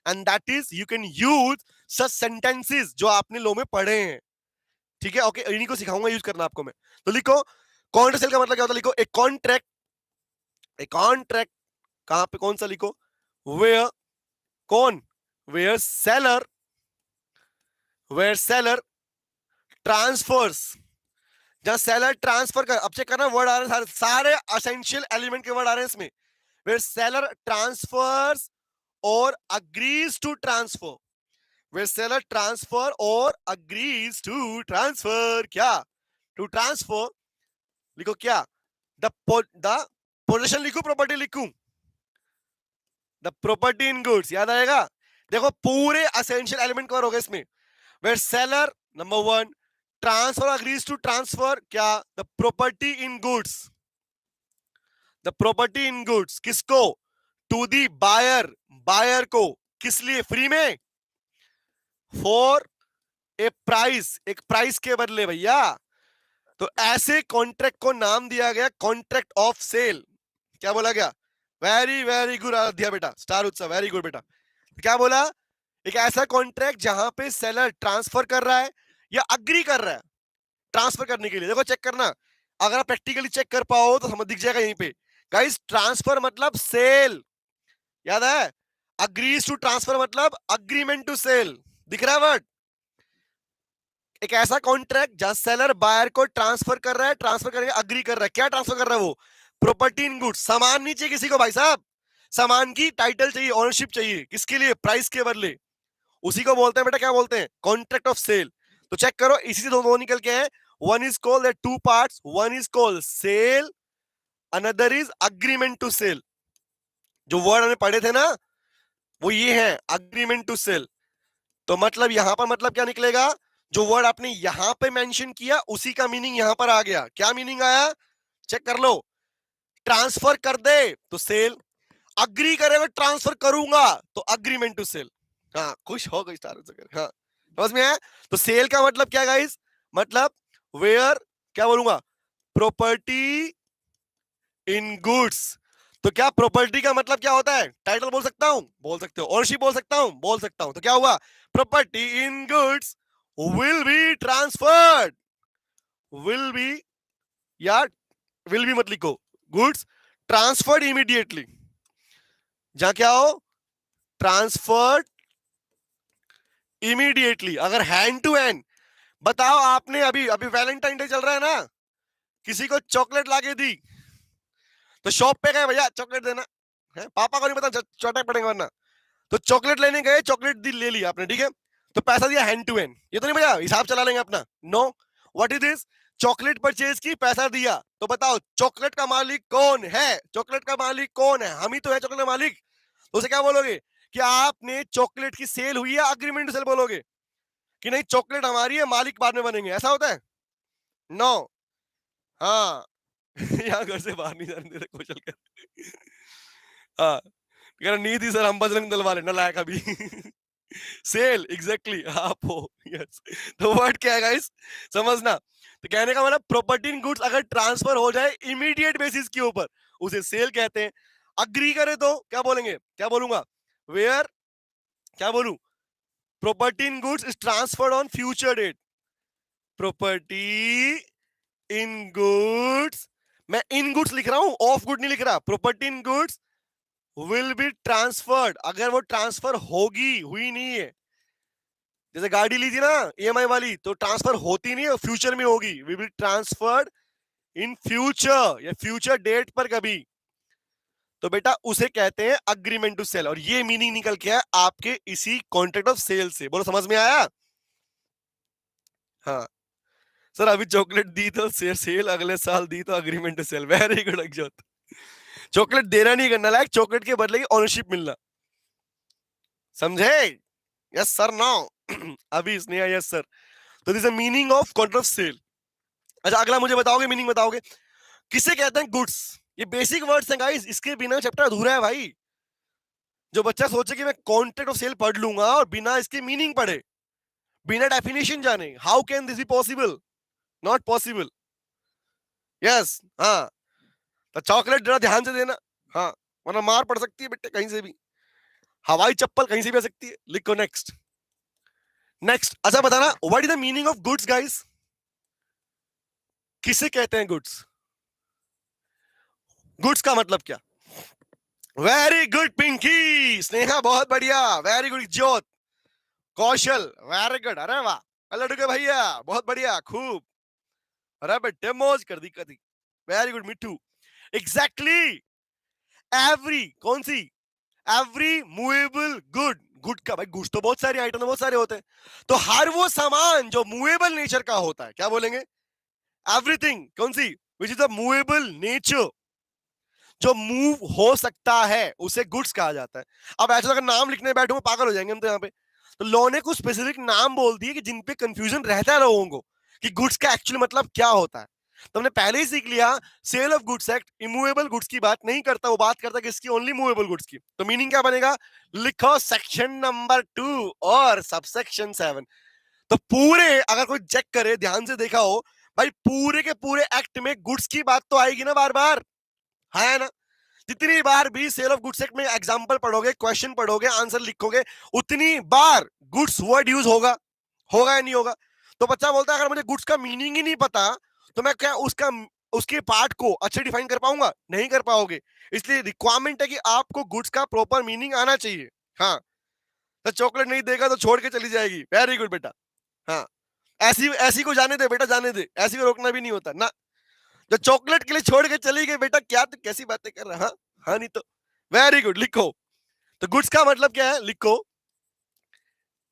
and that is you can use such sentences जो आपने लो में पढ़े हैं। ठीक है, ओके, इन्हीं को सिखाऊंगा यूज करना आपको मैं। तो लिखो कॉन्ट्रैक्ट सेल का मतलब क्या होता है, लिखो ए कॉन्ट्रैक्ट, ए कॉन्ट्रैक्ट कहां पे कौन सा लिखो, वेयर, कौन, where seller, where seller transfers, जहां सेलर ट्रांसफर कर, अब चेक करना वर्ड आ रहे हैं सारे असेंशियल एलिमेंट के वर्ड आ रहे हैं इसमें, वेयर सेलर ट्रांसफर्स और agrees to transfer, where seller transfer और अग्रीज टू ट्रांसफर, क्या, टू ट्रांसफर, लिखो क्या, द पोजीशन लिखूं प्रॉपर्टी लिखूं, द प्रॉपर्टी इन गुड्स, याद आएगा। देखो पूरे असेंशियल एलिमेंट कवर हो गए इसमें, where seller number one transfer agrees to transfer, क्या, the property in goods, the property in goods किसको, टू दी बायर, बायर को, किस लिए, फ्री में, फॉर ए प्राइस, एक प्राइस के बदले भैया। तो ऐसे कॉन्ट्रैक्ट को नाम दिया गया कॉन्ट्रैक्ट ऑफ सेल। क्या बोला गया, वेरी वेरी गुड आराध्या बेटा, स्टार उत्सव, वेरी गुड बेटा। क्या बोला, एक ऐसा कॉन्ट्रैक्ट जहां पे सेलर ट्रांसफर कर रहा है या अग्री कर रहा है ट्रांसफर करने के लिए। देखो चेक करना, अगर आप प्रैक्टिकली चेक कर पाओ तो समझ दिख जाएगा यहीं पे। गाइस ट्रांसफर मतलब सेल, याद है, अग्रीज टू ट्रांसफर मतलब अग्रीमेंट टू सेल, दिख रहा है वर्ड। एक ऐसा कॉन्ट्रैक्ट जहां सेलर बायर को ट्रांसफर कर रहा है, ट्रांसफर करके अग्री कर रहा है, क्या ट्रांसफर कर रहा है वो, प्रॉपर्टी इन गुड्स, सामान नहीं चाहिए किसी को भाई साहब, सामान की टाइटल चाहिए, ओनरशिप चाहिए, किसके लिए, प्राइस के बदले, उसी को बोलते हैं बेटा, क्या बोलते हैं, कॉन्ट्रैक्ट ऑफ सेल। तो चेक करो इसी से दो निकल के हैं, one is called two parts, one is called sale, another is agreement to sale. जो वर्ड हमने पढ़े थे ना वो ये है, अग्रीमेंट टू सेल। तो मतलब यहां पर मतलब क्या निकलेगा, जो वर्ड आपने यहां पे मेंशन किया उसी का मीनिंग यहां पर आ गया। क्या मीनिंग आया, चेक कर लो, ट्रांसफर कर दे तो सेल, अग्री करेगा ट्रांसफर करूंगा तो अग्रीमेंट टू सेल। हाँ खुश हो गई स्टार, हाँ समझ में आया। तो सेल का मतलब क्या गाइस, मतलब वेयर, क्या बोलूंगा, प्रॉपर्टी इन गुड्स। तो क्या प्रॉपर्टी का मतलब क्या होता है, टाइटल बोल सकता हूं, बोल सकते हो, ओनरशिप बोल सकता हूं, बोल सकता हूं। तो क्या हुआ, property in goods will be transferred, will be, या विल बी मत लिखो, गुड्स ट्रांसफर्ड इमीडिएटली, जहां क्या हो, ट्रांसफर्ड इमीडिएटली। अगर हैंड टू हैंड, बताओ आपने अभी अभी वैलेंटाइन डे चल रहा है ना, किसी को चॉकलेट लाके दी, तो शॉप पे गए भैया चॉकलेट देना है, पापा को नहीं पता चौटा पड़ेगा वरना, तो चॉकलेट लेने गए, चॉकलेट दी, ले लिया आपने, ठीक है, तो पैसा दिया हैंड टू हैंड, ये तो नहीं भैया हिसाब चला लेंगे अपना, no, what is this, chocolate purchase की, पैसा दिया, तो बताओ चॉकलेट का मालिक कौन है, चॉकलेट का मालिक कौन है, हम ही तो है चॉकलेट का मालिक। तो उसे क्या बोलोगे कि आपने चॉकलेट की सेल हुई है, अग्रीमेंट सेल बोलोगे कि नहीं चॉकलेट हमारी है, मालिक बाद में बनेंगे, ऐसा होता है, नो, हाँ यहाँ घर से बाहर नहीं जाने देते कौशल कर, हाँ कह रहा नहीं थी सर, हम बजरंग दल वाले, नलायक अभी सेल एग्जैक्टली आप हो, यस। तो वर्ड क्या है गाइस, समझना। तो कहने का मतलब प्रॉपर्टी इन गुड्स अगर ट्रांसफर हो जाए इमीडिएट बेसिस के ऊपर उसे सेल कहते हैं। अग्री करे तो क्या बोलेंगे, क्या बोलूंगा, वेयर, क्या बोलूं, property in goods is transferred on future date, property in goods, मैं इन गुड्स लिख रहा हूं, ऑफ गुड नहीं लिख रहा, property in goods will be transferred, अगर वो ट्रांसफर होगी, हुई नहीं है, जैसे गाड़ी ली थी ना ईएमआई वाली, तो ट्रांसफर होती नहीं है, फ्यूचर में होगी, will be transferred in future, या फ्यूचर डेट पर कभी, तो बेटा उसे कहते हैं अग्रीमेंट टू सेल। और ये मीनिंग निकल के है आपके इसी कॉन्ट्रैक्ट ऑफ सेल से, बोलो समझ में आया। हाँ सर अभी चॉकलेट दी तो सेल, अगले साल दी तो agreement to sale, very good Akshat. Chocolate देना नहीं करना लायक, चॉकलेट के बदले की ओनरशिप मिलना, समझे, यस सर नो अभी स्नेहा यस सर। तो this is meaning of contract of sale. अच्छा अगला मुझे बताओगे, मीनिंग बताओगे, किसे कहते हैं गुड्स, ये बेसिक वर्ड्स हैं गाइस, इसके बिना चैप्टर अधूरा है भाई। जो बच्चा सोचे कि मैं कॉन्ट्रैक्ट ऑफ सेल पढ़ लूंगा और बिना इसके मीनिंग पढ़े, बिना डेफिनेशन जाने, how can this be possible? Not possible. Yes, हाँ। तो चॉकलेट जरा ध्यान से देना, हाँ, वरना मार पड़ सकती है बेटे कहीं से भी, हवाई चप्पल कहीं से भी आ सकती है। लिखो नेक्स्ट। नेक्स्ट, अच्छा बताना, what is the meaning of goods guys? किसे कहते हैं गुड्स? गुड्स का मतलब क्या? वेरी गुड पिंकी, स्नेहा बहुत बढ़िया, वेरी गुड ज्योत, कौशल वेरी गुड, अरे वाह लड़के भैया बहुत बढ़िया, खूब, अरे बेटे मौज कर दी कदी, वेरी गुड मिट्टू, एग्जैक्टली, एवरी, कौन सी? एवरी मूवेबल गुड, गुड का भाई गुड्स तो बहुत सारे आइटम बहुत सारे होते हैं, तो हर वो सामान जो मूवेबल नेचर का होता है क्या बोलेंगे? एवरीथिंग, कौन सी? Which is the movable nature, जो मूव हो सकता है उसे गुड्स कहा जाता है। अब ऐसा अगर नाम लिखने बैठूंगा पागल हो जाएंगे हम तो यहाँ पे। तो लॉ ने कुछ स्पेसिफिक नाम बोल दिए कि जिन पे कंफ्यूजन रहता है लोगों को कि गुड्स का एक्चुअली मतलब क्या होता है। तो हमने पहले ही सीख लिया, sale of goods act immovable goods की बात नहीं करता, वो बात करता है किसकी? ओनली मूवेबल गुड्स की। तो मीनिंग क्या बनेगा? लिखो सेक्शन नंबर 2 और सबसेक्शन 7। तो पूरे अगर कोई चेक करे, ध्यान से देखा हो भाई, पूरे के पूरे एक्ट में गुड्स की बात तो आएगी ना बार बार, है ना? जितनी बार भी सेल ऑफ गुड्स एक्ट में एग्जांपल पढ़ोगे, क्वेश्चन पढ़ोगे, आंसर लिखोगे, उतनी बार गुड्स वर्ड यूज होगा, होगा या नहीं होगा? तो बच्चा बोलता है अगर मुझे गुड्स का मीनिंग ही नहीं पता तो मैं क्या उसका उसके पार्ट को अच्छे डिफाइन कर पाऊंगा? नहीं कर पाओगे। इसलिए रिक्वायरमेंट है कि आपको गुड्स का प्रॉपर मीनिंग आना चाहिए। हाँ, तो चॉकलेट नहीं देगा तो छोड़ के चली जाएगी, वेरी गुड बेटा। हाँ, ऐसी ऐसी को जाने दे बेटा, जाने दे, ऐसी को रोकना भी नहीं होता ना। जो चॉकलेट के लिए छोड़ के चली गई बेटा, क्या तो कैसी बातें कर रहा? हाँ हाँ, नहीं तो। वेरी गुड, लिखो। तो गुड्स का मतलब क्या है? लिखो,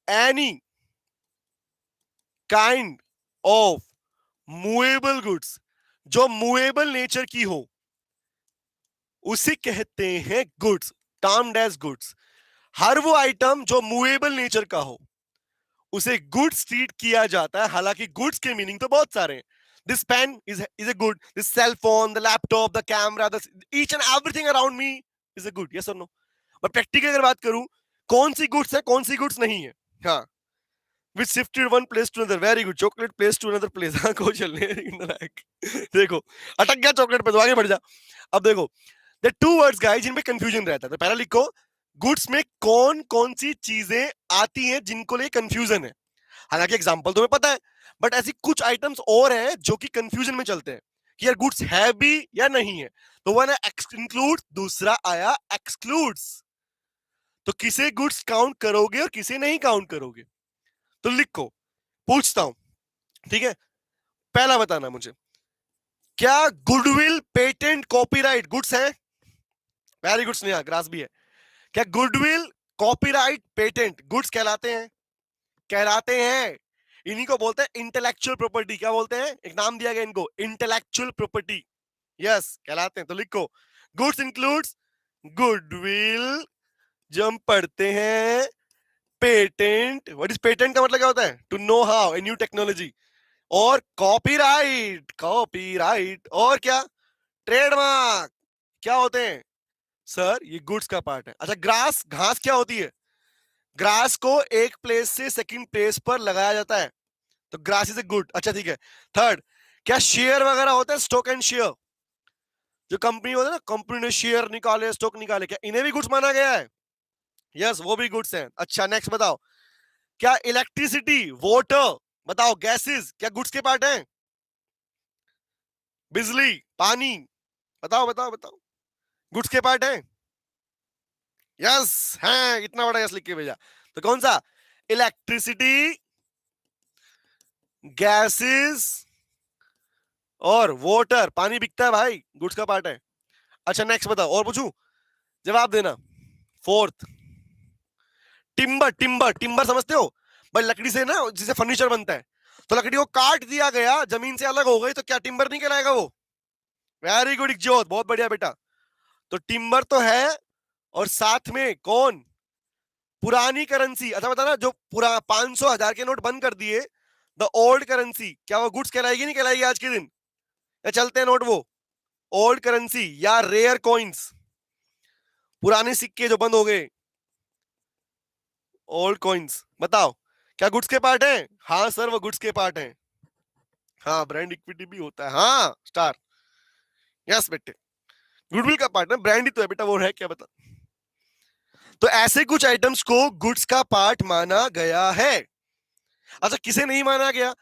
any kind of movable goods, जो मूवेबल नेचर की हो उसे कहते हैं गुड्स, टर्म्ड एज गुड्स। हर वो आइटम जो मूवेबल नेचर का हो उसे गुड्स ट्रीट किया जाता है। हालांकि गुड्स के मीनिंग तो बहुत सारे हैं। This pen is a good, this cell phone, the laptop, the camera, each and everything around me is a good, yes or no? और प्रैक्टिकल अगर बात करूं, कौन सी गुड्स है कौन सी गुड्स नहीं है? हाँ, which shifted one place to another, very good, chocolate place to another place, हाँ कौशल देखो अटक गया चॉकलेट पे, तो आगे बढ़ जा। अब देखो, the two words guys जिन पे कंफ्यूजन रहता है, तो पहला लिखो, गुड्स में कौन कौन सी चीजें आती हैं जिनको लेके कंफ्यूजन है। हालांकि एग्जांपल तुम्हें पता है, बट ऐसी कुछ आइटम्स और हैं जो कि कंफ्यूजन में चलते हैं कि यार गुड्स है भी या नहीं है। तो वन है इंक्लूड, दूसरा आया एक्सक्लूड्स। तो किसे गुड्स काउंट करोगे और किसे नहीं काउंट करोगे? तो लिखो, पूछता हूं, ठीक है? पहला बताना मुझे, क्या गुडविल, पेटेंट, कॉपीराइट गुड्स है? वेरी गुड्स, नहीं, ग्रास भी है। क्या गुडविल, कॉपीराइट, पेटेंट गुड्स कहलाते हैं? कहलाते हैं। इन्हीं को बोलते हैं इंटेलेक्चुअल प्रॉपर्टी। क्या बोलते हैं? एक नाम दिया गया इनको, इंटेलेक्चुअल प्रॉपर्टी। यस, कहलाते हैं। तो लिखो, गुड्स इंक्लूड्स गुडविल, जो हम पढ़ते हैं, पेटेंट, व्हाट इज पेटेंट का मतलब क्या होता है? To know how, a new technology. और कॉपीराइट, कॉपीराइट, और क्या? ट्रेडमार्क। क्या होते हैं सर? ये गुड्स का पार्ट है। अच्छा, ग्रास, घास क्या होती है? ग्रास को एक प्लेस से सेकंड प्लेस पर लगाया जाता है, तो ग्रास इज ए गुड। अच्छा ठीक है। थर्ड, क्या शेयर वगैरह होता है? स्टॉक एंड शेयर, जो कंपनी होता है ना, कंपनी ने शेयर निकाले, स्टॉक निकाले, क्या इन्हें भी गुड्स माना गया है? यस, वो भी गुड्स हैं। अच्छा नेक्स्ट बताओ, क्या इलेक्ट्रिसिटी, वाटर, बताओ, गैसेस, क्या गुड्स के पार्ट हैं? बिजली, पानी, बताओ बताओ बताओ, गुड्स के पार्ट हैं? यस है, इतना बड़ा यस लिख के भेजा। तो कौन सा? इलेक्ट्रिसिटी, गैसेस और वाटर, पानी बिकता है भाई, गुड्स का पार्ट है। अच्छा नेक्स्ट बताओ, और पूछूं? जवाब देना। फोर्थ, टिम्बर, टिम्बर, टिम्बर समझते हो भाई? लकड़ी से ना, जिसे फर्नीचर बनता है, तो लकड़ी को काट दिया गया, जमीन से अलग हो गई, तो क्या टिम्बर नहीं कहलाएगा वो? वेरी गुड इकजोत, बहुत बढ़िया बेटा। तो टिम्बर तो है, और साथ में कौन? पुरानी करेंसी। अच्छा बताना, जो पूरा 500 1000 के नोट बंद कर दिए, द ओल्ड करेंसी, क्या वो गुड्स कहलाएगी नहीं कहलाएगी आज के दिन? या चलते हैं नोट वो? ओल्ड करेंसी या रेयर कॉइन्स, पुराने सिक्के जो बंद हो गए, ओल्ड कॉइन्स, बताओ क्या गुड्स के पार्ट है? हाँ सर वो गुड्स के पार्ट है। हाँ ब्रांड इक्विटी भी होता है, हाँ स्टार, यस बेटे गुडविल का पार्ट है, ब्रांड ही तो है बेटा, वो है क्या बता। तो ऐसे कुछ आइटम्स को गुड्स का पार्ट माना गया है। अच्छा किसे नहीं माना गया?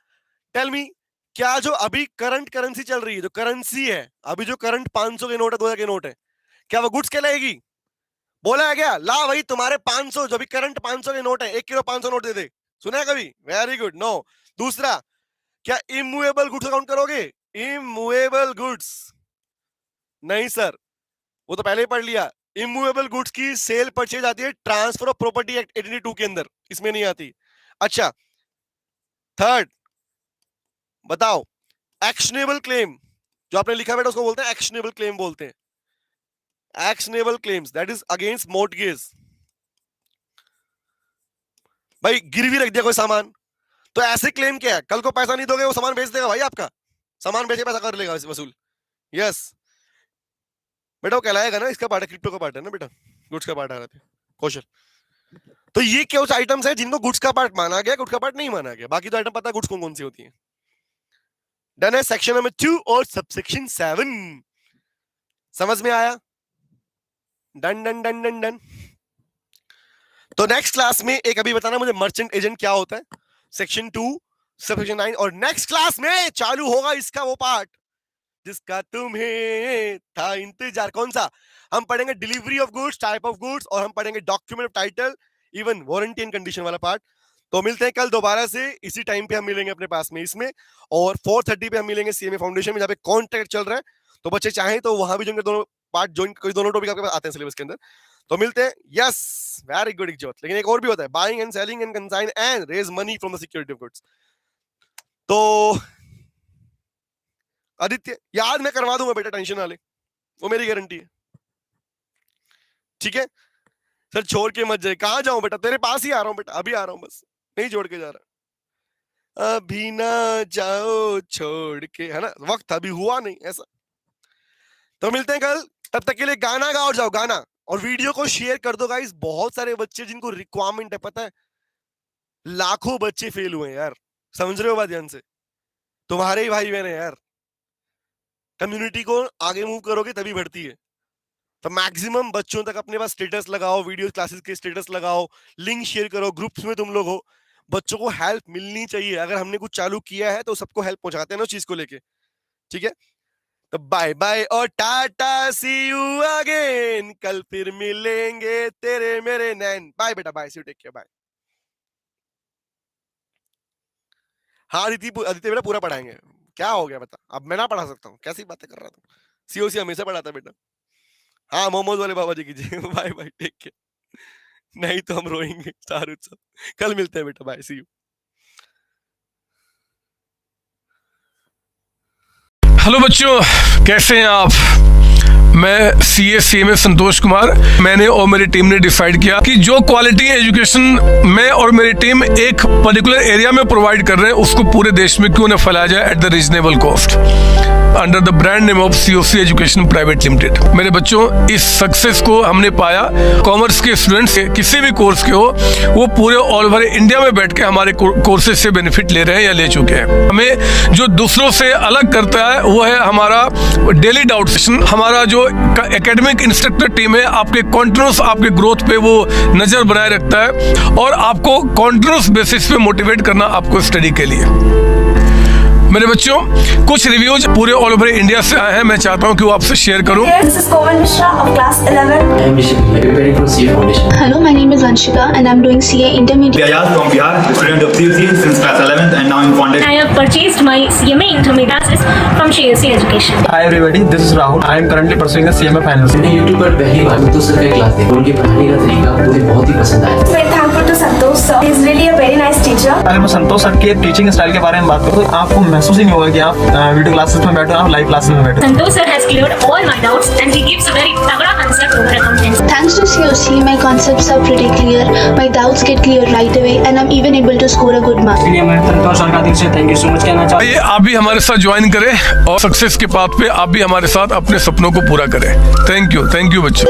टेल मी, क्या जो अभी करंट करेंसी चल रही है, जो करेंसी है अभी, जो करंट 500 के नोट है, 2000 के नोट है, क्या वो गुड्स कहलाएगी? बोला है क्या? ला भाई तुम्हारे 500 जो अभी करंट 500 के नोट है, 1 किलो 500 नोट दे दे, सुना है कभी? Very good, no. दूसरा, क्या इमूवेबल गुड्स काउंट करोगे? इमूवेबल गुड्स नहीं सर, वो तो पहले ही पढ़ लिया। इमूवेबल गुड्स की सेल परचेज आती है ट्रांसफर ऑफ प्रॉपर्टी एक्ट 82 के अंदर, इसमें नहीं आती। अच्छा थर्ड बताओ, एक्शनेबल क्लेम जो आपने लिखा बेटा उसको बोलते हैं एक्शनेबल क्लेम बोलते हैं। Actionable claims that is against mortgage. भाई गिरवी रख दिया कोई सामान, तो ऐसे क्लेम क्या है? कल को पैसा नहीं दोगे वो सामान बेच देगा भाई, आपका सामान बेचे पैसा कर लेगा वसूल। यस बेटा वो कहलाएगा ना, इसका पार्ट है, क्रिप्टो का पार्ट है ना बेटा, गुड्स का पार्ट आ रहा था क्वेश्चन। तो ये क्या कुछ आइटम्स है जिनको गुड्स का पार्ट माना गया, गुड्स का पार्ट नहीं माना गया। बाकी तो आइटम पता है गुड्स कौन कौन सी होती है। डन है सेक्शन नंबर 2 और सबसेक्शन 7 समझ में आया? Done done done done done. तो नेक्स्ट क्लास में एक अभी बताना मुझे मर्चेंट एजेंट क्या होता है, सेक्शन 2 सबसेक्शन 9, और नेक्स्ट क्लास में चालू होगा इसका वो पार्ट जिसका तुम्हें था इंतजार। कौन सा? हम पढ़ेंगे delivery of goods, type of goods, और हम पढ़ेंगे document of title, even warranty and condition वाला पार्ट। तो मिलते हैं कल दोबारा से इसी टाइम पे हम मिलेंगे अपने पास में इसमें, और 4:30 पे हम मिलेंगे सीएमए फाउंडेशन में जहाँ पे कॉन्ट्रैक्ट चल रहा है। तो बच्चे चाहें तो वहां भी जो दोनों पार्ट ज्वाइन, कोई दोनों टॉपिक आपके पास आते हैं सिलेबस के अंदर, तो मिलते हैं। यस वेरी गुड इज्जत। लेकिन एक और भी होता है, buying and selling and consign and raise money from the security of goods. तो आदित्य याद मैं करवा दूंगा बेटा, टेंशन ना ले, वो मेरी गारंटी है, ठीक है? सर छोड़ के मत जाए। कहां जाऊं बेटा, तेरे पास ही आ रहा हूं बेटा, अभी आ रहा हूं, बस नहीं छोड़ के जा रहा। अभी ना जाओ छोड़ के, है ना, वक्त अभी हुआ नहीं ऐसा। तो मिलते हैं कल, तब तक के लिए गाना गाओ और जाओ गाना, और वीडियो को शेयर कर दो गाइस। बहुत सारे बच्चे जिनको रिक्वायरमेंट है, पता है लाखों बच्चे फेल हुए हैं यार, समझ रहे हो बात ध्यान से? तुम्हारे ही भाई बहन है यार। कम्युनिटी को आगे मूव करोगे तभी बढ़ती है। तो मैक्सिमम बच्चों तक अपने पास स्टेटस लगाओ, वीडियो क्लासेस के स्टेटस लगाओ, लिंक शेयर करो, ग्रुप्स में तुम लोग हो, बच्चों को हेल्प मिलनी चाहिए। अगर हमने कुछ चालू किया है तो सबको हेल्प पहुंचाते हैं ना उस चीज को लेके, ठीक है? तो बाय बाय और टाटा, सी यू अगेन, कल फिर मिलेंगे तेरे मेरे नैन। बाय बेटा, bye, see you, take care, bye. हाँ आदित्य बेटा पूरा पढ़ाएंगे, क्या हो गया बता, अब मैं ना पढ़ा सकता हूँ? कैसी बातें कर रहा था, सीओसी हमेशा पढ़ाता बेटा। हाँ मोमोज वाले बाबा जी कीजिए। Bye bye, take care. नहीं तो हम रोएंगे चार उत्सव। कल मिलते हैं बेटा, बाय, सी यू। हेलो बच्चों, कैसे हैं आप? मैं CA संतोष कुमार। मैंने और मेरी टीम ने डिसाइड किया कि जो क्वालिटी एजुकेशन मैं और मेरी टीम एक पर्टिकुलर एरिया में प्रोवाइड कर रहे हैं, उसको पूरे देश में क्यों न फैलाया जाए at the reasonable cost, under the brand name of COC education private limited. मेरे बच्चों, इस सक्सेस को हमने पाया, कॉमर्स के स्टूडेंट्स किसी भी कोर्स के हो, वो पूरे ऑल ओवर इंडिया में बैठ के हमारे कोर्सेज से बेनिफिट ले रहे हैं या ले चुके हैं। हमें जो दूसरों से अलग करता है वो है हमारा डेली डाउट सेशन। हमारा जो एकेडमिक इंस्ट्रक्टर टीम है, आपके कॉन्टिन्यूस आपके ग्रोथ पे वो नजर बनाए रखता है और आपको कॉन्टिन्यूस बेसिस पे मोटिवेट करना आपको स्टडी के लिए। मेरे बच्चों, कुछ रिव्यूज पूरे ऑल ओवर इंडिया से आए हैं, मैं चाहता हूं कि वो आपसे शेयर करूं। This is Komal Mishra of class 11. I am Rishi, preparing for CA Foundation. Hello, my name is Anshika and I'm doing CA Intermediate. Ayaz from Bihar, student of COC since class 11th and now in foundation. I have purchased my CMA Intermediate from CSC Education. Hi everybody, this is Rahul. I am currently pursuing a CMA Finance. मैंने YouTube पर पहली बार तो sir का class देखा, उनके पढ़ाने का तरीका मुझे बहुत ही पसंद आया। Very thankful to Santosh sir. He is really a very nice teacher. अगर मैं संतोष सर के टीचिंग स्टाइल के बारे में बात करूँ तो आपको महसूस ही नहीं होगा कि आप वीडियो क्लासेस में बैठो, आप लाइव क्लासेस में बैठो। Santosh sir has cleared all my doubts and he gives a very तगड़ा concept over accountancy. Thanks to COC, my concepts are pretty clear, my doubts get clear right away and I'm even able to score a good mark. इसलिए मैं संतोष sir का दिल से thank you so much कहना चाहता हूँ। आइए आप भी हमारे साथ ज्वाइन करें और सक्सेस के पाथ पे आप भी हमारे साथ अपने सपनों को पूरा करें। थैंक यू बच्चों।